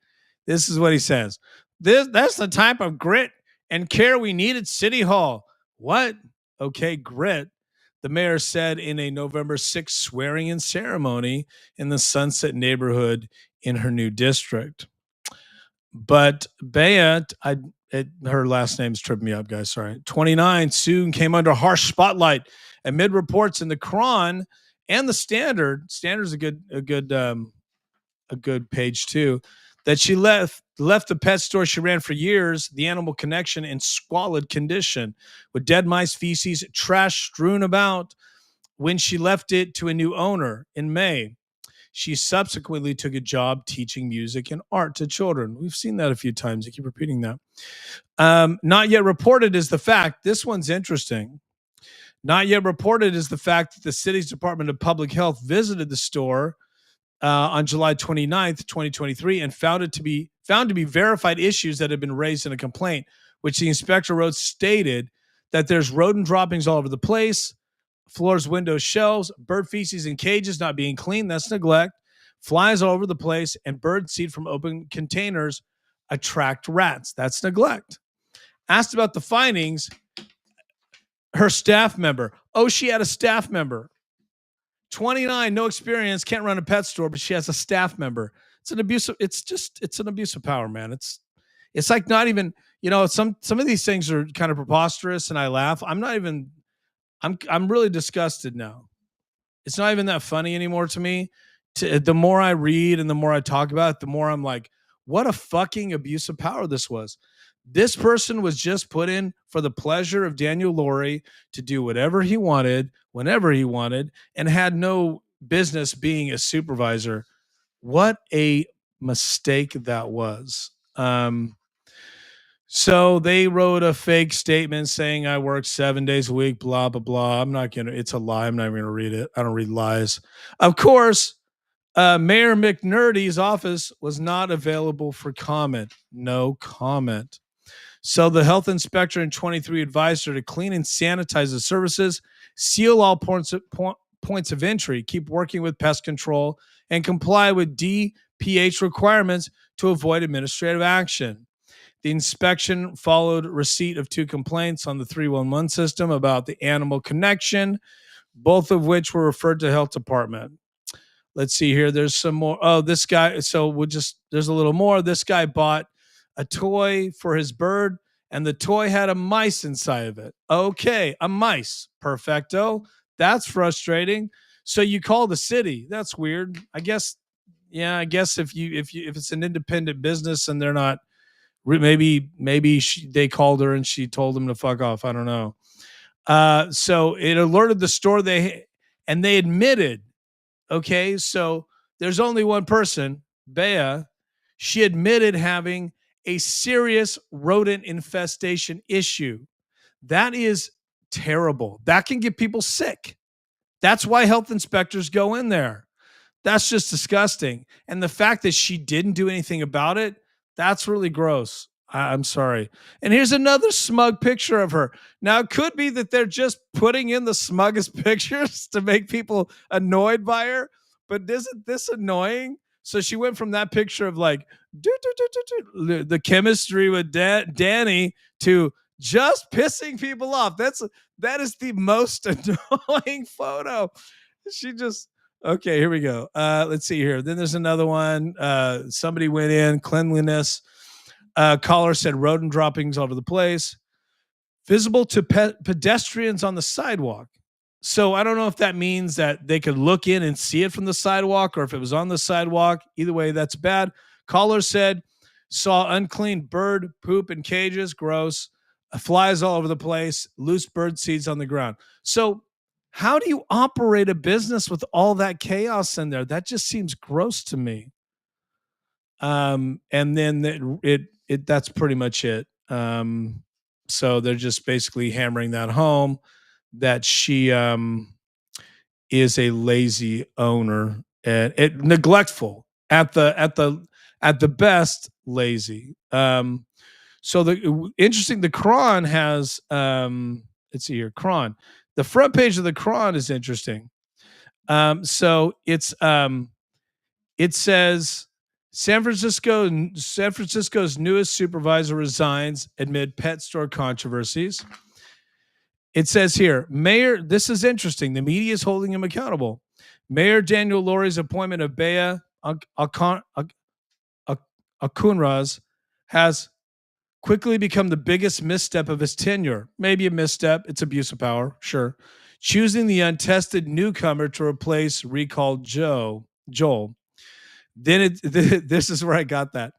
Speaker 1: this is what he says. That's the type of grit and care we need at City Hall. What? Okay, grit. The mayor said in a November 6th swearing-in ceremony in the Sunset neighborhood in her new district. But Beya, her last name's tripping me up, guys. Sorry. 29 soon came under harsh spotlight amid reports in the Cron and the Standard. Standard's a good page too. That she left the pet store she ran for years, the Animal Connection, in squalid condition, with dead mice feces, trash strewn about, when she left it to a new owner in May. She subsequently took a job teaching music and art to children. We've seen that a few times. I keep repeating that. Not yet reported is the fact. This one's interesting. Not yet reported is the fact that the city's Department of Public Health visited the store on July 29th, 2023, and found to be verified issues that had been raised in a complaint, which the inspector wrote stated that there's rodent droppings all over the place, floors, windows, shelves, bird feces in cages not being cleaned. That's neglect. Flies all over the place, and bird seed from open containers attract rats. That's neglect. Asked about the findings, her staff member. Oh, she had a staff member. 29, no experience, can't run a pet store, but she has a staff member. It's an abuse of, it's an abuse of power, man. It's like not even, some of these things are kind of preposterous and I laugh. I'm really disgusted now. It's not even that funny anymore to me. The more I read and the more I talk about it, the more I'm like, what a fucking abuse of power this was. This person was just put in for the pleasure of Daniel Lurie to do whatever he wanted, whenever he wanted, and had no business being a supervisor. What a mistake that was. So they wrote a fake statement saying I work 7 days a week, blah, blah, blah. It's a lie. I'm not even going to read it. I don't read lies. Of course, Mayor McNerdy's office was not available for comment. No comment. So the health inspector in 23 advised her to clean and sanitize the services, seal all points of entry, keep working with pest control, and comply with DPH requirements to avoid administrative action. The inspection followed receipt of 2 complaints on the 311 system about the Animal Connection, both of which were referred to health department. Let's see here. There's some more. Oh, this guy. So there's a little more. This guy bought a toy for his bird, and the toy had a mice inside of it. Okay, a mice. Perfecto. That's frustrating. So you call the city. That's weird. I guess if it's an independent business and they're not, maybe they called her and she told them to fuck off. I don't know. So it alerted the store they admitted. Okay, so there's only one person, Beya. She admitted having a serious rodent infestation issue. That is terrible. That can get people sick. That's why health inspectors go in there. That's just disgusting. And the fact that she didn't do anything about it, that's really gross. I'm sorry. And here's another smug picture of her. Now, it could be that they're just putting in the smuggest pictures to make people annoyed by her, but isn't this annoying? So she went from that picture of like the chemistry with Danny to just pissing people off. That is the most annoying photo. She just okay. Here we go. Let's see here. Then there's another one. Somebody went in cleanliness. Caller said rodent droppings all over the place. Visible to pedestrians on the sidewalk. So I don't know if that means that they could look in and see it from the sidewalk or if it was on the sidewalk. Either way, that's bad. Caller said saw unclean bird poop in cages, gross. Flies all over the place, loose bird seeds on the ground. So how do you operate a business with all that chaos in there? That just seems gross to me. And then that's pretty much it. So they're just basically hammering that home that she is a lazy owner and neglectful at the best lazy. So the interesting the Cron has let's see here Cron. The front page of the Cron is interesting. So it says San Francisco's newest supervisor resigns amid pet store controversies. It says here, Mayor, this is interesting. The media is holding him accountable. Mayor Daniel Lurie's appointment of Beya Akunraz has quickly become the biggest misstep of his tenure. Maybe a misstep. It's abuse of power. Sure. Choosing the untested newcomer to replace recalled Joel. This is where I got that.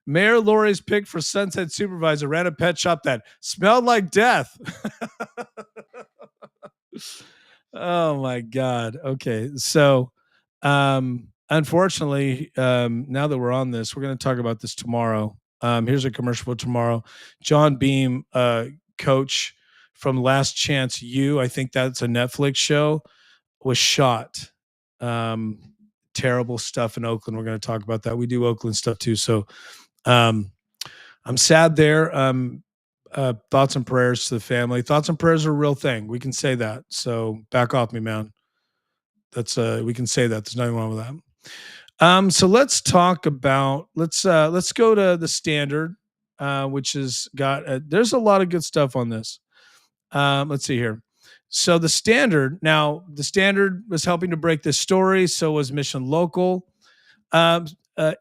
Speaker 1: Mayor Lurie's pick for Sunset Supervisor ran a pet shop that smelled like death. Oh my God. Okay. So unfortunately, now that we're on this, we're going to talk about this tomorrow. Here's a commercial for tomorrow. John Beam, coach from Last Chance U, I think that's a Netflix show, was shot. Terrible stuff in Oakland. We're going to talk about that. We do Oakland stuff too. So I'm sad there. Thoughts and prayers to the family. Thoughts and prayers are a real thing. We can say that. So back off me, man. That's we can say that. There's nothing wrong with that. So let's talk about let's go to the Standard, which has got there's a lot of good stuff on this. Let's see here. So the Standard was helping to break this story. So was Mission Local.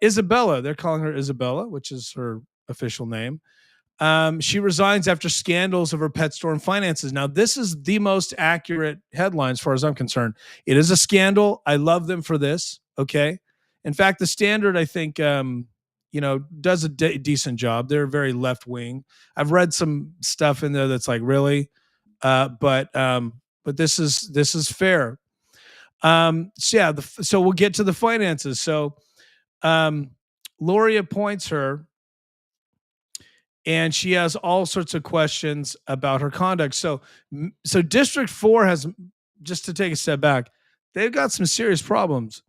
Speaker 1: Isabella, they're calling her Isabella, which is her official name. She resigns after scandals of her pet store and finances. Now, this is the most accurate headline as far as I'm concerned. It is a scandal. I love them for this. Okay. In fact, the Standard, I think, does a decent job. They're very left wing. I've read some stuff in there that's like really, but this is fair. So we'll get to the finances. So Lurie appoints her, and she has all sorts of questions about her conduct. So District 4 has, just to take a step back, they've got some serious problems.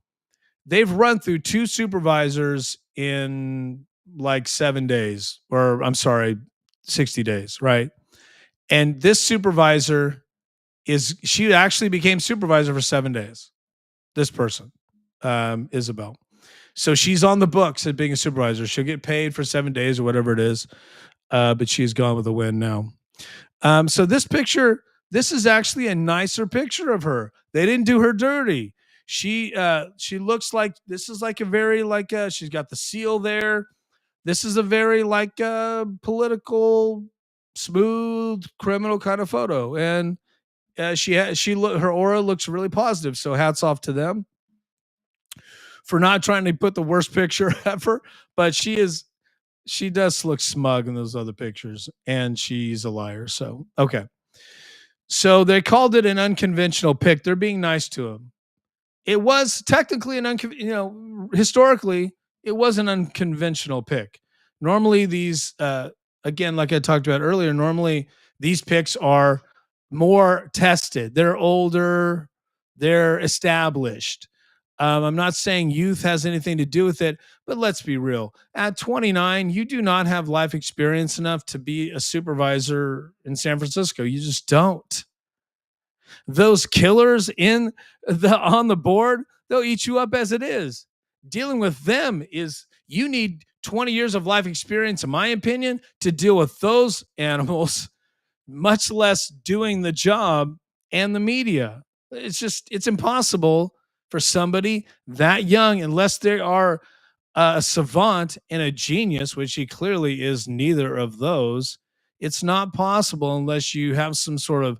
Speaker 1: They've run through 2 supervisors in like 7 days, or I'm sorry, 60 days, right? And this supervisor she actually became supervisor for 7 days. This person, Isabel. So she's on the books at being a supervisor. She'll get paid for 7 days or whatever it is. But she's gone with a win now. So this is actually a nicer picture of her. They didn't do her dirty. She looks like this is like a very she's got the seal there. This is a very political, smooth criminal kind of photo, and her aura looks really positive. So hats off to them for not trying to put the worst picture ever. But she does look smug in those other pictures, and she's a liar. So, okay. So they called it an unconventional pick. They're being nice to him. It was technically historically, it was an unconventional pick. Normally these, again, like I talked about earlier, normally these picks are more tested. They're older, they're established. I'm not saying youth has anything to do with it, but let's be real. At 29, you do not have life experience enough to be a supervisor in San Francisco. You just don't. Those killers on the board, they'll eat you up as it is. dealing with them is you need 20 years of life experience, in my opinion, to deal with those animals, much less doing the job and the media. It's impossible for somebody that young, unless they are a savant and a genius, which he clearly is neither of those. It's not possible unless you have some sort of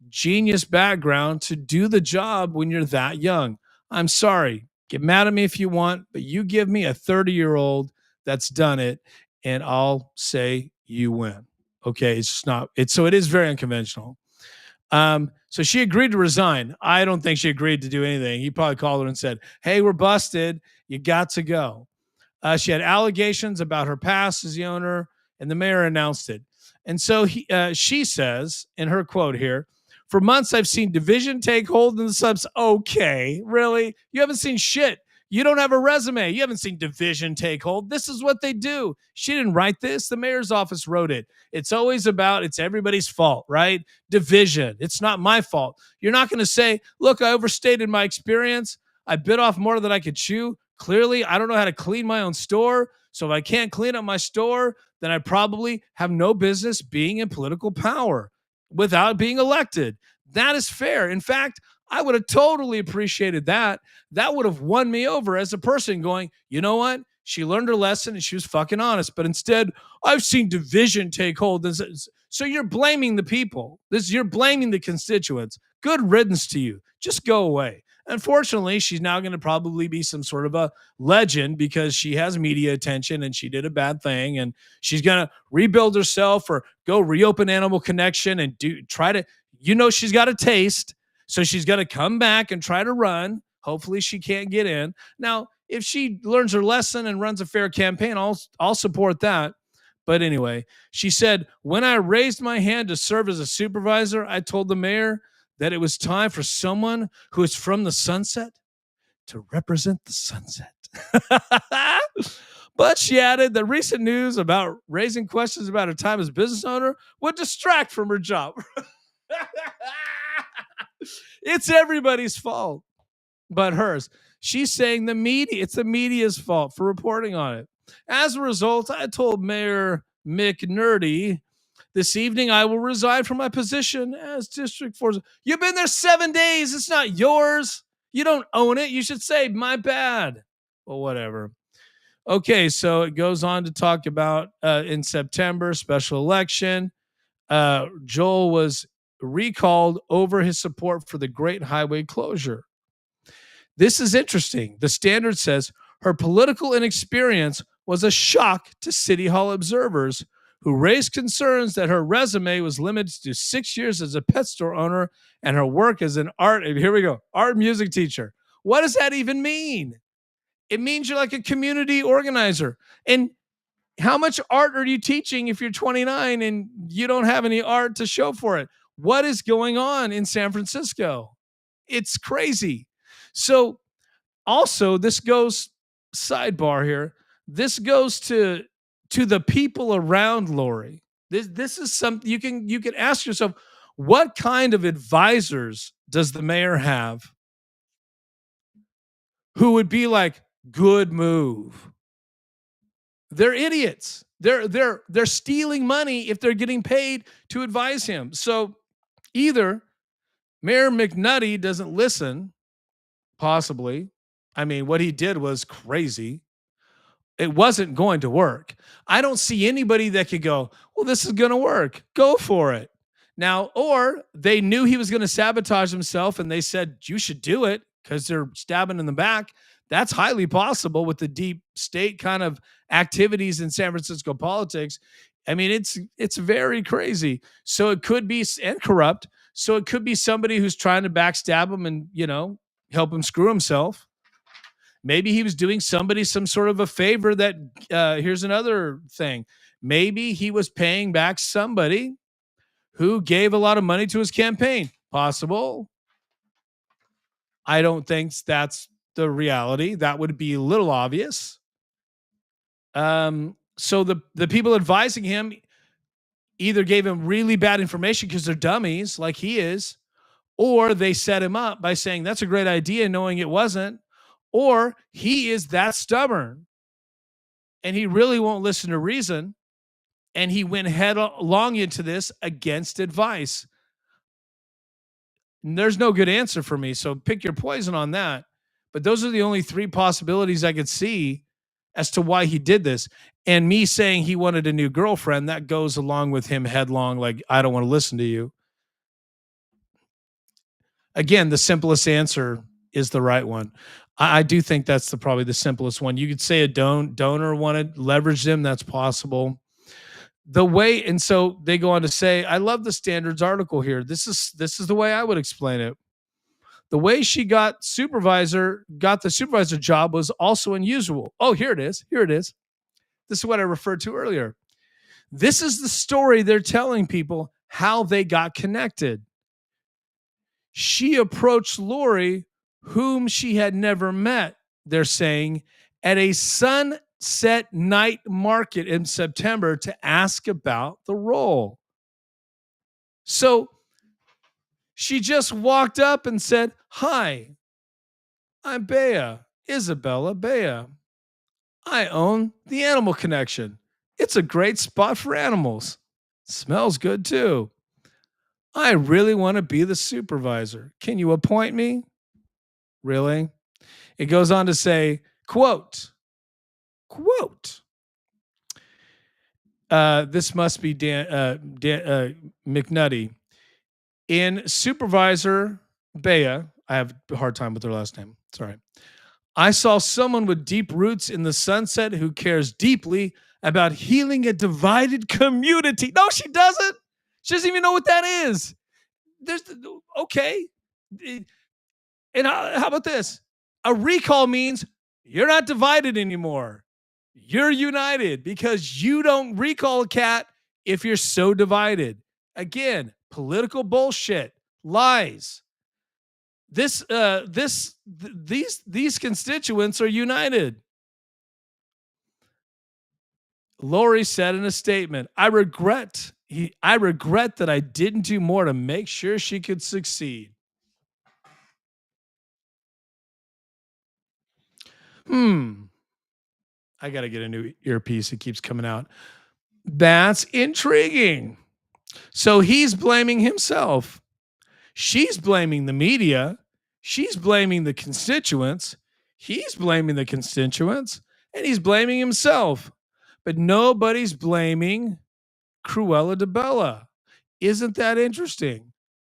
Speaker 1: genius background to do the job when you're that young. I'm sorry. Get mad at me if you want, but you give me a 30-year-old that's done it, and I'll say you win. Okay. It's just not, it's so it is very unconventional. So she agreed to resign. I don't think she agreed to do anything. He probably called her and said, "Hey, we're busted. You got to go." She had allegations about her past as the owner, and the mayor announced it. And so she says in her quote here, "For months, I've seen division take hold in the subs." Okay, really? You haven't seen shit. You don't have a resume. You haven't seen division take hold. This is what they do. She didn't write this. The mayor's office wrote it. It's always about it's everybody's fault, right? Division. It's not my fault. You're not going to say, "Look, I overstated my experience. I bit off more than I could chew. Clearly, I don't know how to clean my own store. So if I can't clean up my store, then I probably have no business being in political power without being elected." That is fair. In fact, I would have totally appreciated that. That would have won me over as a person going, you know what? She learned her lesson and she was fucking honest. But instead, I've seen division take hold. So you're blaming the people. You're blaming the constituents. Good riddance to you. Just go away. Unfortunately, she's now going to probably be some sort of a legend because she has media attention and she did a bad thing, and she's going to rebuild herself or go reopen Animal Connection and try to, she's got a taste. So she's going to come back and try to run. Hopefully she can't get in. Now, if she learns her lesson and runs a fair campaign, I'll support that. But anyway, she said, "When I raised my hand to serve as a supervisor, I told the mayor that it was time for someone who is from the sunset to represent the sunset." But she added that recent news about raising questions about her time as business owner would distract from her job. It's everybody's fault but hers. She's saying it's the media's fault for reporting on it. As a result, I told Mayor McNerdy this evening I will resign from my position as District 4. You've been there 7 days. It's not yours. You don't own it. You should say, "My bad." Well, whatever. Okay, so it goes on to talk about in September, special election. Joel was recalled over his support for the Great Highway closure. This is interesting. The Standard says her political inexperience was a shock to City Hall observers who raised concerns that her resume was limited to 6 years as a pet store owner and her work as an art music teacher. What does that even mean? It means you're like a community organizer. And how much art are you teaching if you're 29 and you don't have any art to show for it? What is going on in San Francisco? It's crazy. So also this goes sidebar here. This goes to the people around Lurie. This is something you can ask yourself, what kind of advisors does the mayor have who would be like, "Good move"? They're idiots. They're stealing money if they're getting paid to advise him. So either Mayor McNutty doesn't listen, possibly. I mean, what he did was crazy. It wasn't going to work. I don't see anybody that could go, "Well, this is going to work. Go for it." Now, or they knew he was going to sabotage himself and they said, "You should do it," because they're stabbing in the back. That's highly possible with the deep state kind of activities in San Francisco politics. I mean, it's very crazy. So it could be, and corrupt. So it could be somebody who's trying to backstab him and, help him screw himself. Maybe he was doing somebody some sort of a favor that, here's another thing. Maybe he was paying back somebody who gave a lot of money to his campaign. Possible. I don't think that's the reality. That would be a little obvious. So the people advising him either gave him really bad information because they're dummies like he is, or they set him up by saying that's a great idea, knowing it wasn't, or he is that stubborn and he really won't listen to reason and he went headlong into this against advice. And there's no good answer for me, so pick your poison on that. But those are the only three possibilities I could see as to why he did this. And me saying he wanted a new girlfriend, that goes along with him headlong, like, I don't want to listen to you. Again, the simplest answer is the right one. I do think that's probably the simplest one. You could say a donor wanted leverage them. That's possible. The way, and so they go on to say, I love the standards article here. This is the way I would explain it. The way she got the supervisor job was also unusual. Oh, here it is. Here it is. This is what I referred to earlier. This is the story they're telling people how they got connected. She approached Lurie, whom she had never met, they're saying, at a sunset night market in September to ask about the role. So she just walked up and said, Hi, I'm Bea, Isabella Bea. I own the Animal Connection. It's a great spot for animals. Smells good too. I really want to be the supervisor. Can you appoint me? Really? It goes on to say, quote, this must be McNutty. In Supervisor Bea, I have a hard time with their last name. Sorry. I saw someone with deep roots in the sunset who cares deeply about healing a divided community. No, she doesn't. She doesn't even know what that is. There's okay. And how about this? A recall means you're not divided anymore. You're united because you don't recall a cat if you're so divided. Again, political bullshit, lies. These constituents are united. Lurie said in a statement, I regret that I didn't do more to make sure she could succeed. I got to get a new earpiece. It keeps coming out. That's intriguing. So he's blaming himself. She's blaming the media. She's blaming the constituents. He's blaming the constituents. And he's blaming himself. But nobody's blaming Cruella de Bella. Isn't that interesting?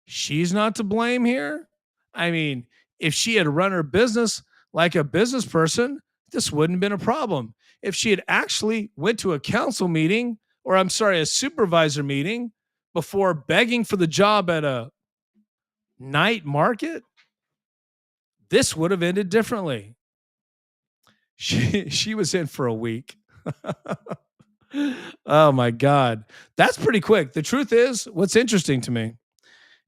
Speaker 1: She's not to blame here. I mean, if she had run her business like a business person, this wouldn't have been a problem. If she had actually went to a council meeting, or I'm sorry, a supervisor meeting before begging for the job at a night market, this would have ended differently. She was in for a week. Oh my God. That's pretty quick. The truth is, what's interesting to me,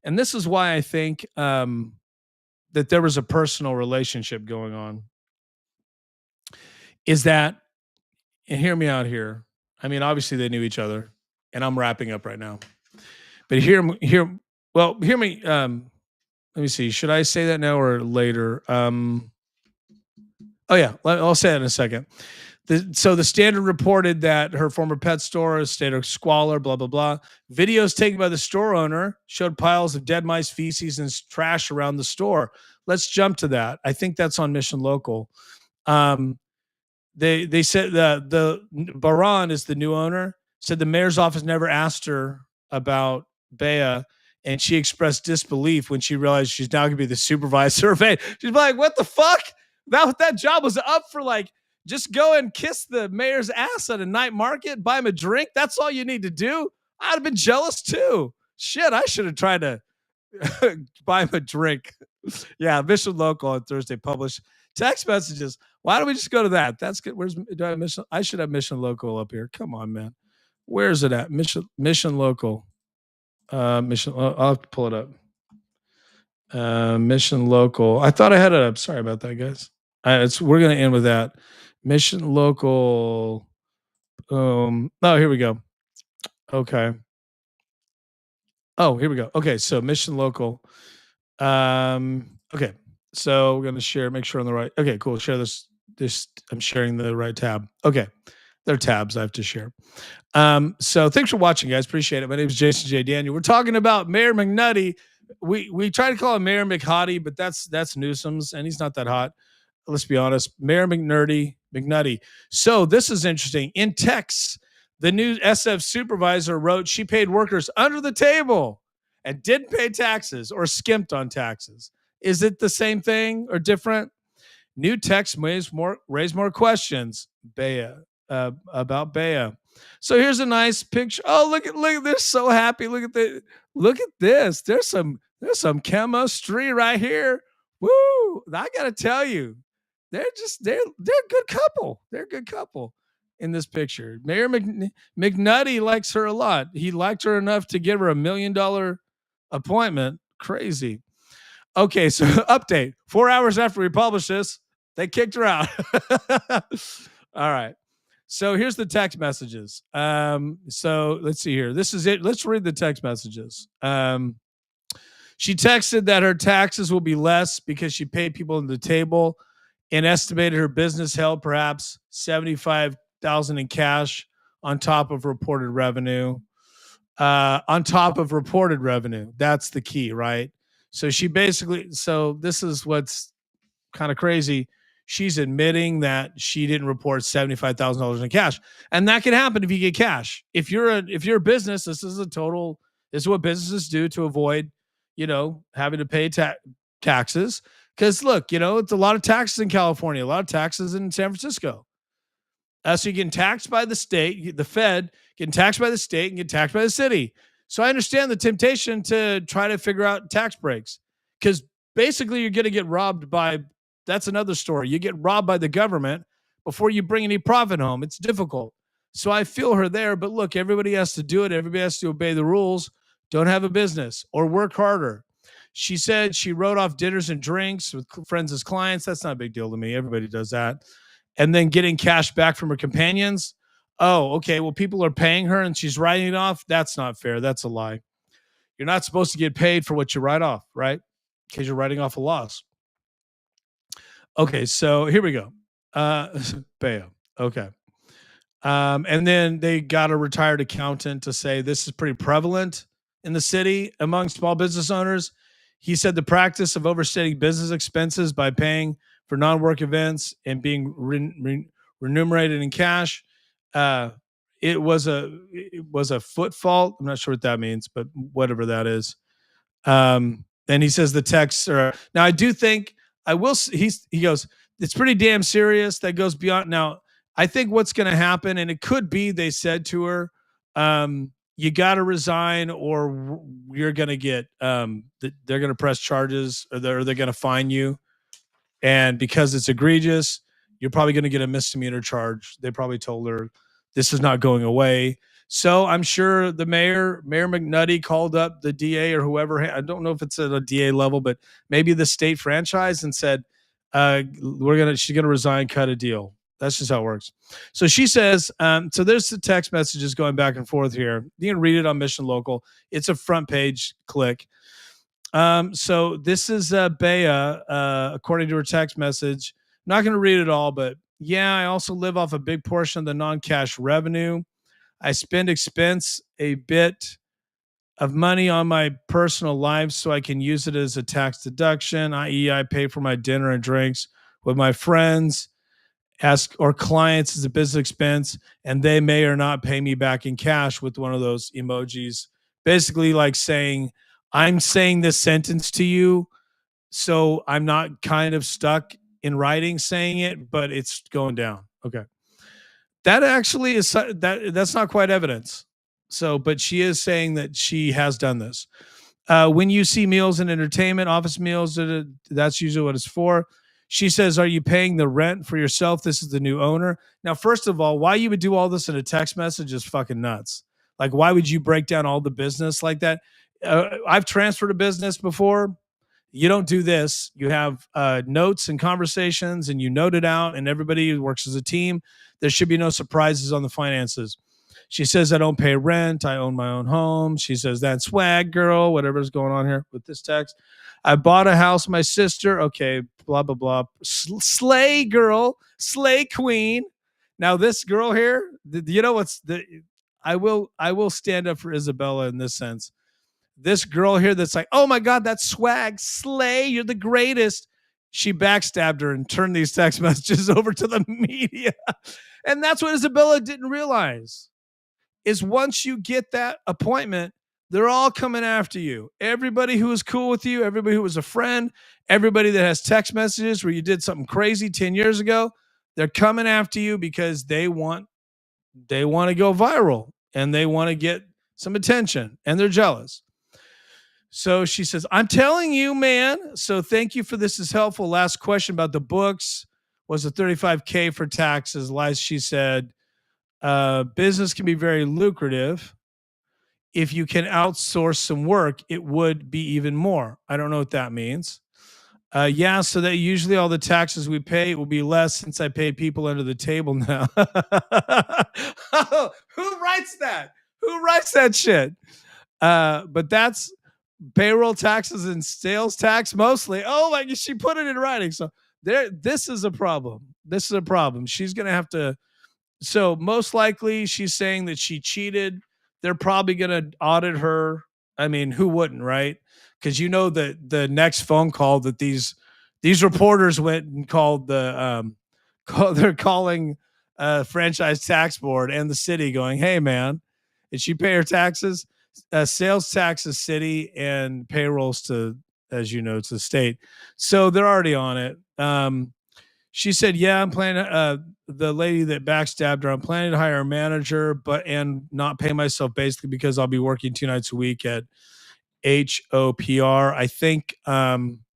Speaker 1: and this is why I think that there was a personal relationship going on, is that, and hear me out here. I mean, obviously they knew each other, and I'm wrapping up right now. But hear me. Let me see. Should I say that now or later? Oh yeah, I'll say that in a second. So the Standard reported that her former pet store is state of squalor, blah, blah, blah. Videos taken by the store owner showed piles of dead mice feces and trash around the store. Let's jump to that. I think that's on Mission Local. They said the Baran is the new owner, said the mayor's office never asked her about Bea, and she expressed disbelief when she realized she's now gonna be the supervisor of it. She's like, what the fuck? That job was up for like, just go and kiss the mayor's ass at a night market, buy him a drink. That's all you need to do. I'd have been jealous too. Shit, I should have tried to buy him a drink. Yeah, Mission Local on Thursday published text messages. Why don't we just go to that? That's good. Do I have Mission? I should have Mission Local up here. Come on, man. Where's it at? Mission Local. Mission. I'll have to pull it up. Mission Local. I thought I had it up. Sorry about that, guys. We're gonna end with that. Mission Local. Oh, here we go. Okay. Oh, here we go. Okay, so Mission Local. Okay. So we're going to share, make sure on the right. Okay, cool. Share this. I'm sharing the right tab. Okay. There are tabs I have to share. So thanks for watching, guys. Appreciate it. My name is Jason J. Daniel. We're talking about Mayor McNutty. We try to call him Mayor McHottie, but that's Newsom's, and he's not that hot. Let's be honest. Mayor McNutty. So this is interesting. In text, the new SF supervisor wrote she paid workers under the table and didn't pay taxes or skimped on taxes. Is it the same thing or different? New text raise more questions. Beya, about Beya. So here's a nice picture. Oh, look at they're so happy. Look at this. There's some chemistry right here. Woo! I gotta tell you, they're a good couple. They're a good couple in this picture. Mayor McNutty likes her a lot. He liked her enough to give her $1 million appointment. Crazy. Okay, so update. 4 hours after we published this, they kicked her out. All right. So here's the text messages. So let's see here. This is it. Let's read the text messages. She texted that her taxes will be less because she paid people at the table and estimated her business held perhaps $75,000 in cash on top of reported revenue. On top of reported revenue. That's the key, right? So so this is what's kind of crazy. She's admitting that she didn't report $75,000 in cash. And that can happen if you get cash. If you're a business, this is what businesses do to avoid, having to pay taxes. Because look, it's a lot of taxes in California, a lot of taxes in San Francisco. So you're getting taxed by the state, the Fed, getting taxed by the state, and getting taxed by the city. So I understand the temptation to try to figure out tax breaks because basically you're going to get robbed by, that's another story. You get robbed by the government before you bring any profit home. It's difficult. So I feel her there, but look, everybody has to do it. Everybody has to obey the rules. Don't have a business or work harder. She said she wrote off dinners and drinks with friends as clients. That's not a big deal to me. Everybody does that. And then getting cash back from her companions. Oh, okay. Well, people are paying her and she's writing it off. That's not fair. That's a lie. You're not supposed to get paid for what you write off, right? Because you're writing off a loss. Okay, so here we go. Bam. Okay. And then they got a retired accountant to say this is pretty prevalent in the city among small business owners. He said the practice of overstating business expenses by paying for non-work events and being remunerated in cash. It was a foot fault. I'm not sure what that means, but whatever that is. And he says the texts are now. I do think I will. He goes. It's pretty damn serious. That goes beyond. Now I think what's going to happen, and it could be they said to her, "You got to resign, or you're going to get. They're going to press charges, or they're going to fine you." And because it's egregious, you're probably going to get a misdemeanor charge. They probably told her this is not going away. So I'm sure the Mayor McNutty, called up the DA or whoever. I don't know if it's at a DA level, but maybe the state franchise and said, she's going to resign, cut a deal. That's just how it works. So she says, so there's the text messages going back and forth here. You can read it on Mission Local. It's a front page click. So this is Beya, according to her text message. I'm not going to read it all, but yeah, I also live off a big portion of the non-cash revenue. I expense a bit of money on my personal life so I can use it as a tax deduction, i.e. I pay for my dinner and drinks with my friends, or clients as a business expense, and they may or not pay me back in cash with one of those emojis. Basically like saying, I'm saying this sentence to you, so I'm not kind of stuck in writing saying it, but it's going down. Okay. That actually is that's not quite evidence. So, but she is saying that she has done this. When you see meals and entertainment, office meals, that's usually what it's for. She says, are you paying the rent for yourself? This is the new owner. Now, first of all, why you would do all this in a text message is fucking nuts. Like, why would you break down all the business like that? I've transferred a business before. You don't do this. You have notes and conversations, and you note it out, and everybody works as a team. There should be no surprises on the finances. She says, I don't pay rent. I own my own home. She says, that swag girl, whatever's going on here with this text. I bought a house, my sister. Okay, blah, blah, blah. Slay girl, slay queen. Now, this girl here, you know what's the I will stand up for Isabella in this sense. This girl here that's like, oh my God, that's swag, slay, you're the greatest. She backstabbed her and turned these text messages over to the media. And that's what Isabella didn't realize is once you get that appointment, they're all coming after you. Everybody who was cool with you, everybody who was a friend, everybody that has text messages where you did something crazy 10 years ago, they're coming after you because they want to go viral and they want to get some attention and they're jealous. So she says, I'm telling you, man. So thank you for this is helpful. Last question about the books was a 35K for taxes. Lies, she said, business can be very lucrative. If you can outsource some work, it would be even more. I don't know what that means. Yeah, so that usually all the taxes we pay will be less since I pay people under the table now. Who writes that? Who writes that shit? But that's payroll taxes and sales tax mostly. Oh my, she put it in writing. So this is a problem. This is a problem. She's going to have to. So most likely she's saying that she cheated. They're probably going to audit her. I mean, who wouldn't, right? Because you know that the next phone call that these reporters went and called they're calling franchise tax board and the city going, hey man, did she pay her taxes? Sales taxes city and payrolls to, as you know, to the state. So they're already on it. She said, yeah, I'm planning, the lady that backstabbed her, I'm planning to hire a manager, and not pay myself basically because I'll be working 2 nights a week at HOPR. I think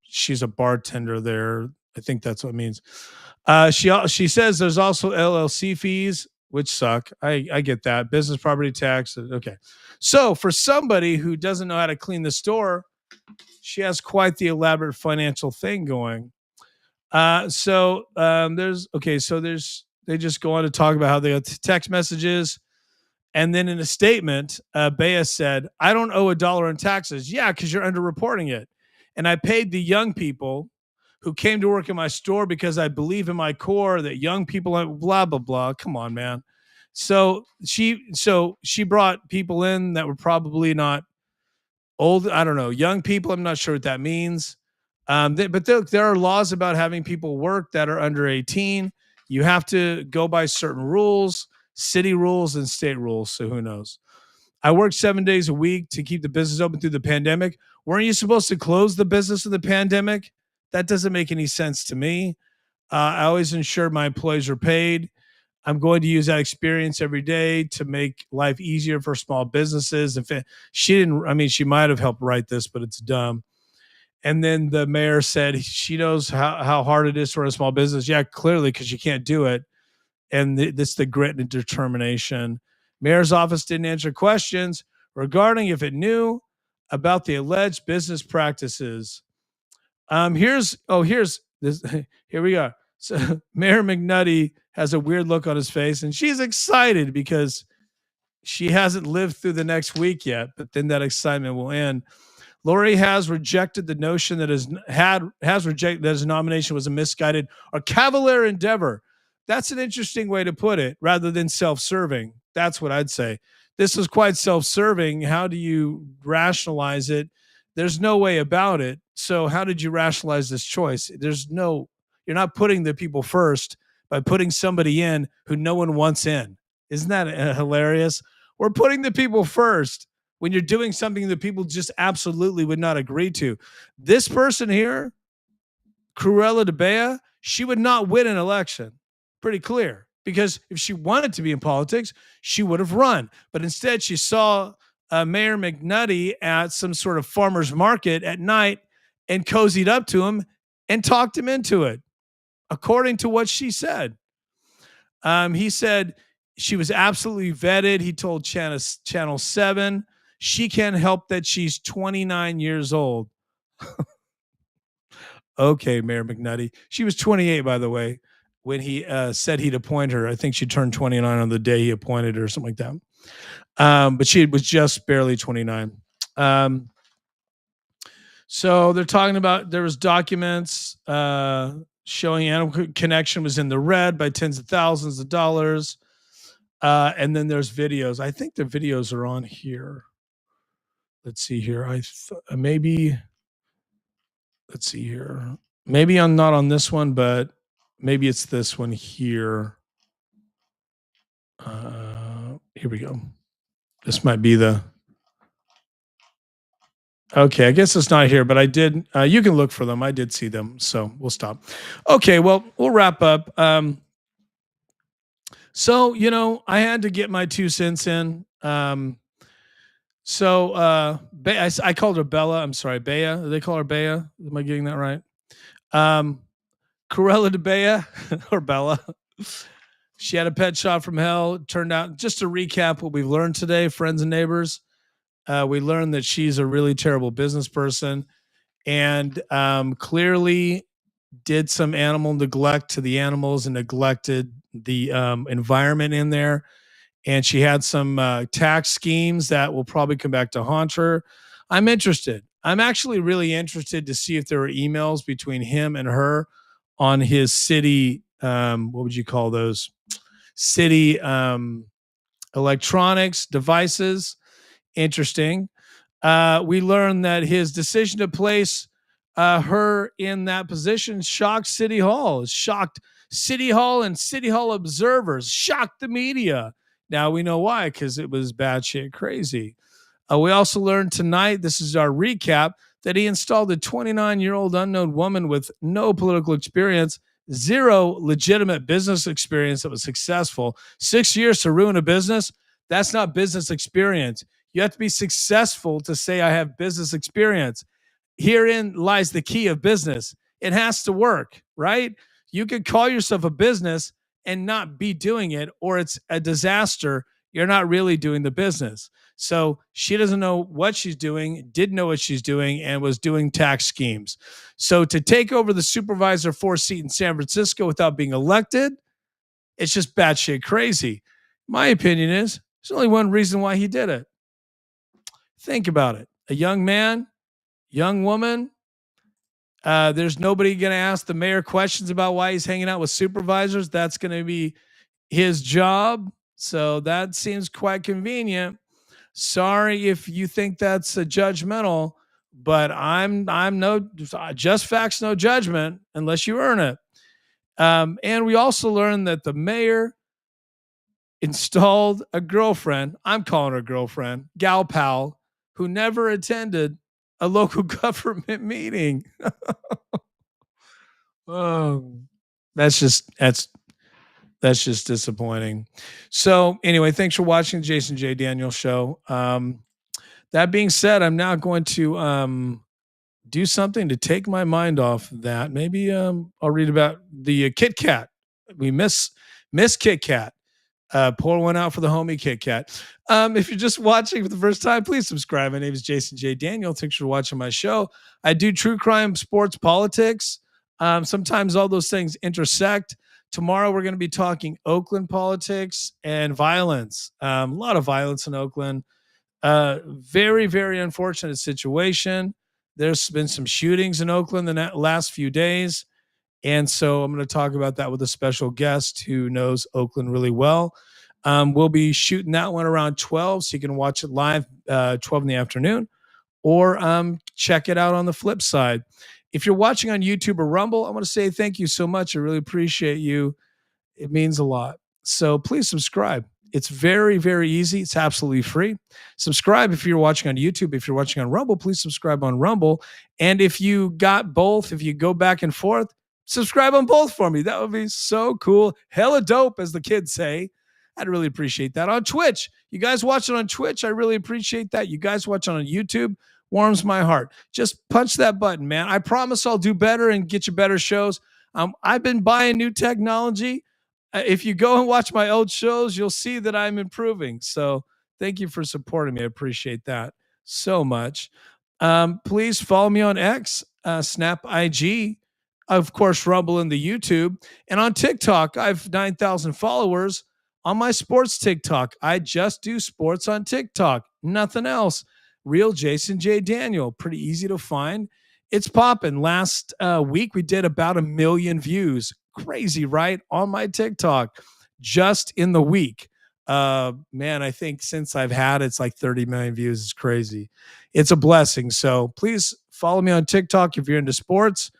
Speaker 1: she's a bartender there. I think that's what it means. She says there's also LLC fees, which suck. I get that. Business property tax. Okay. So for somebody who doesn't know how to clean the store, she has quite the elaborate financial thing going. So they just go on to talk about how they got text messages. And then in a statement, Bea said, I don't owe $1 in taxes. Yeah, because you're underreporting it. And I paid the young people who came to work in my store because I believe in my core that young people are blah, blah, blah. Come on, man. So she brought people in that were probably not old. I don't know. Young people. I'm not sure what that means. But there are laws about having people work that are under 18. You have to go by certain rules, city rules and state rules. So who knows? I work 7 days a week to keep the business open through the pandemic. Weren't you supposed to close the business in the pandemic? That doesn't make any sense to me. I always ensure my employees are paid. I'm going to use that experience every day to make life easier for small businesses. She didn't, I mean, she might have helped write this, but it's dumb. And then the mayor said she knows how hard it is to run a small business. Yeah, clearly, because you can't do it. And this the grit and determination. Mayor's office didn't answer questions regarding if it knew about the alleged business practices. Here's this. Here we go. So Mayor McNutty has a weird look on his face, and she's excited because she hasn't lived through the next week yet. But then that excitement will end. Lurie has rejected the notion that has rejected that his nomination was a misguided or cavalier endeavor. That's an interesting way to put it, rather than self-serving. That's what I'd say. This is quite self-serving. How do you rationalize it? There's no way about it. So how did you rationalize this choice? You're not putting the people first by putting somebody in who no one wants in. Isn't that hilarious? We're putting the people first when you're doing something that people just absolutely would not agree to. This person here, Cruella de Bea, she would not win an election. Pretty clear. Because if she wanted to be in politics, she would have run. But instead, she saw Mayor McNutty at some sort of farmer's market at night and cozied up to him and talked him into it, according to what she said. He said she was absolutely vetted. He told Channel 7 she can't help that she's 29 years old. Okay, Mayor McNutty. She was 28, by the way, when he said he'd appoint her. I think she turned 29 on the day he appointed her, or something like that. But she was just barely 29. So they're talking about there was documents showing Animal Connection was in the red by tens of thousands of dollars. And then there's videos. I think the videos are on here. Let's see here. Maybe let's see here. Maybe I'm not on this one, but maybe it's this one here. Here we go. This might be the. Okay, I guess it's not here, but I did. You can look for them. I did see them, so we'll stop. Okay, well, we'll wrap up. So I had to get my 2 cents in. So I called her Bella. I'm sorry, Bea. They call her Bea. Am I getting that right? Cruella de Beya or Bella. She had a pet shop from hell. It turned out, just to recap what we've learned today, friends and neighbors, we learned that she's a really terrible business person and clearly did some animal neglect to the animals and neglected the environment in there. And she had some tax schemes that will probably come back to haunt her. I'm interested. I'm actually really interested to see if there were emails between him and her on his city. What would you call those? City electronics devices. Interesting. We learned that his decision to place her in that position shocked City Hall, shocked City Hall and City Hall observers, shocked the media. Now we know why, because it was batshit crazy. We also learned tonight, this is our recap, that he installed a 29-year-old unknown woman with no political experience, zero legitimate business experience that was successful. 6 years to ruin a business, that's not business experience. You have to be successful to say, I have business experience. Herein lies the key of business. It has to work, right? You could call yourself a business and not be doing it, or it's a disaster. You're not really doing the business. So she doesn't know what she's doing, didn't know what she's doing, and was doing tax schemes. So to take over the supervisor 4 seat in San Francisco without being elected, it's just batshit crazy. My opinion is there's only one reason why he did it. Think about it. A young man, young woman. There's nobody going to ask the mayor questions about why he's hanging out with supervisors. That's going to be his job. So that seems quite convenient. Sorry if you think that's a judgmental, but I'm no just facts, no judgment unless you earn it. And we also learned that the mayor installed a girlfriend. I'm calling her girlfriend, gal pal, who never attended a local government meeting. Oh, that's just disappointing. So anyway, thanks for watching the Jason J. Daniels show. That being said, I'm now going to do something to take my mind off that. Maybe I'll read about the Kit Kat. We miss Kit Kat. Pour one out for the homie Kit Kat. If you're just watching for the first time, please subscribe. My name is Jason J. Daniel. Thanks for watching my show. I do true crime, sports, politics. Sometimes all those things intersect. Tomorrow we're going to be talking Oakland politics and violence. A lot of violence in Oakland. Very, very unfortunate situation. There's been some shootings in Oakland the last few days. And so I'm going to talk about that with a special guest who knows Oakland really well. We'll be shooting that one around 12, so you can watch it live 12 in the afternoon, or check it out on the flip side. If you're watching on YouTube or Rumble, I want to say thank you so much. I really appreciate you. It means a lot. So please subscribe. It's very, very easy. It's absolutely free. Subscribe if you're watching on YouTube. If you're watching on Rumble, please subscribe on Rumble. And if you got both, if you go back and forth, subscribe on both for me. That would be so cool. Hella dope, as the kids say. I'd really appreciate that. On Twitch, you guys watching on Twitch, I really appreciate that. You guys watching on YouTube, warms my heart. Just punch that button, man. I promise I'll do better and get you better shows. I've been buying new technology. If you go and watch my old shows, you'll see that I'm improving. So thank you for supporting me. I appreciate that so much. Please follow me on X, Snap IG. Of course, Rumble and the YouTube. And on TikTok, I've 9,000 followers on my sports TikTok. I just do sports on TikTok, nothing else. Real Jason J. Daniel, pretty easy to find. It's popping. Last week, we did about 1 million views. Crazy, right? On my TikTok, just in the week. Man, I think since I've had it's like 30 million views. It's crazy. It's a blessing. So please follow me on TikTok if you're into sports.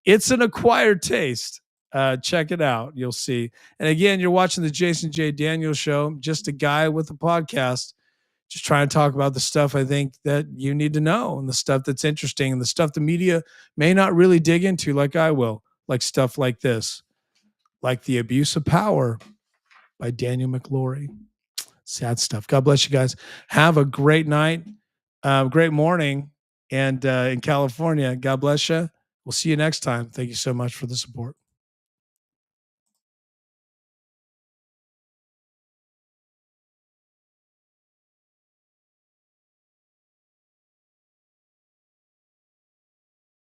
Speaker 1: It's an acquired taste. Check it out. You'll see. And again, you're watching the Jason J. Daniels show. Just a guy with a podcast, just trying to talk about the stuff I think that you need to know and the stuff that's interesting and the stuff the media may not really dig into like I will, like stuff like this, like The Abuse of Power by Daniel McLaurie. Sad stuff. God bless you guys. Have a great night, great morning, and in California, God bless you. We'll see you next time. Thank you so much for the support.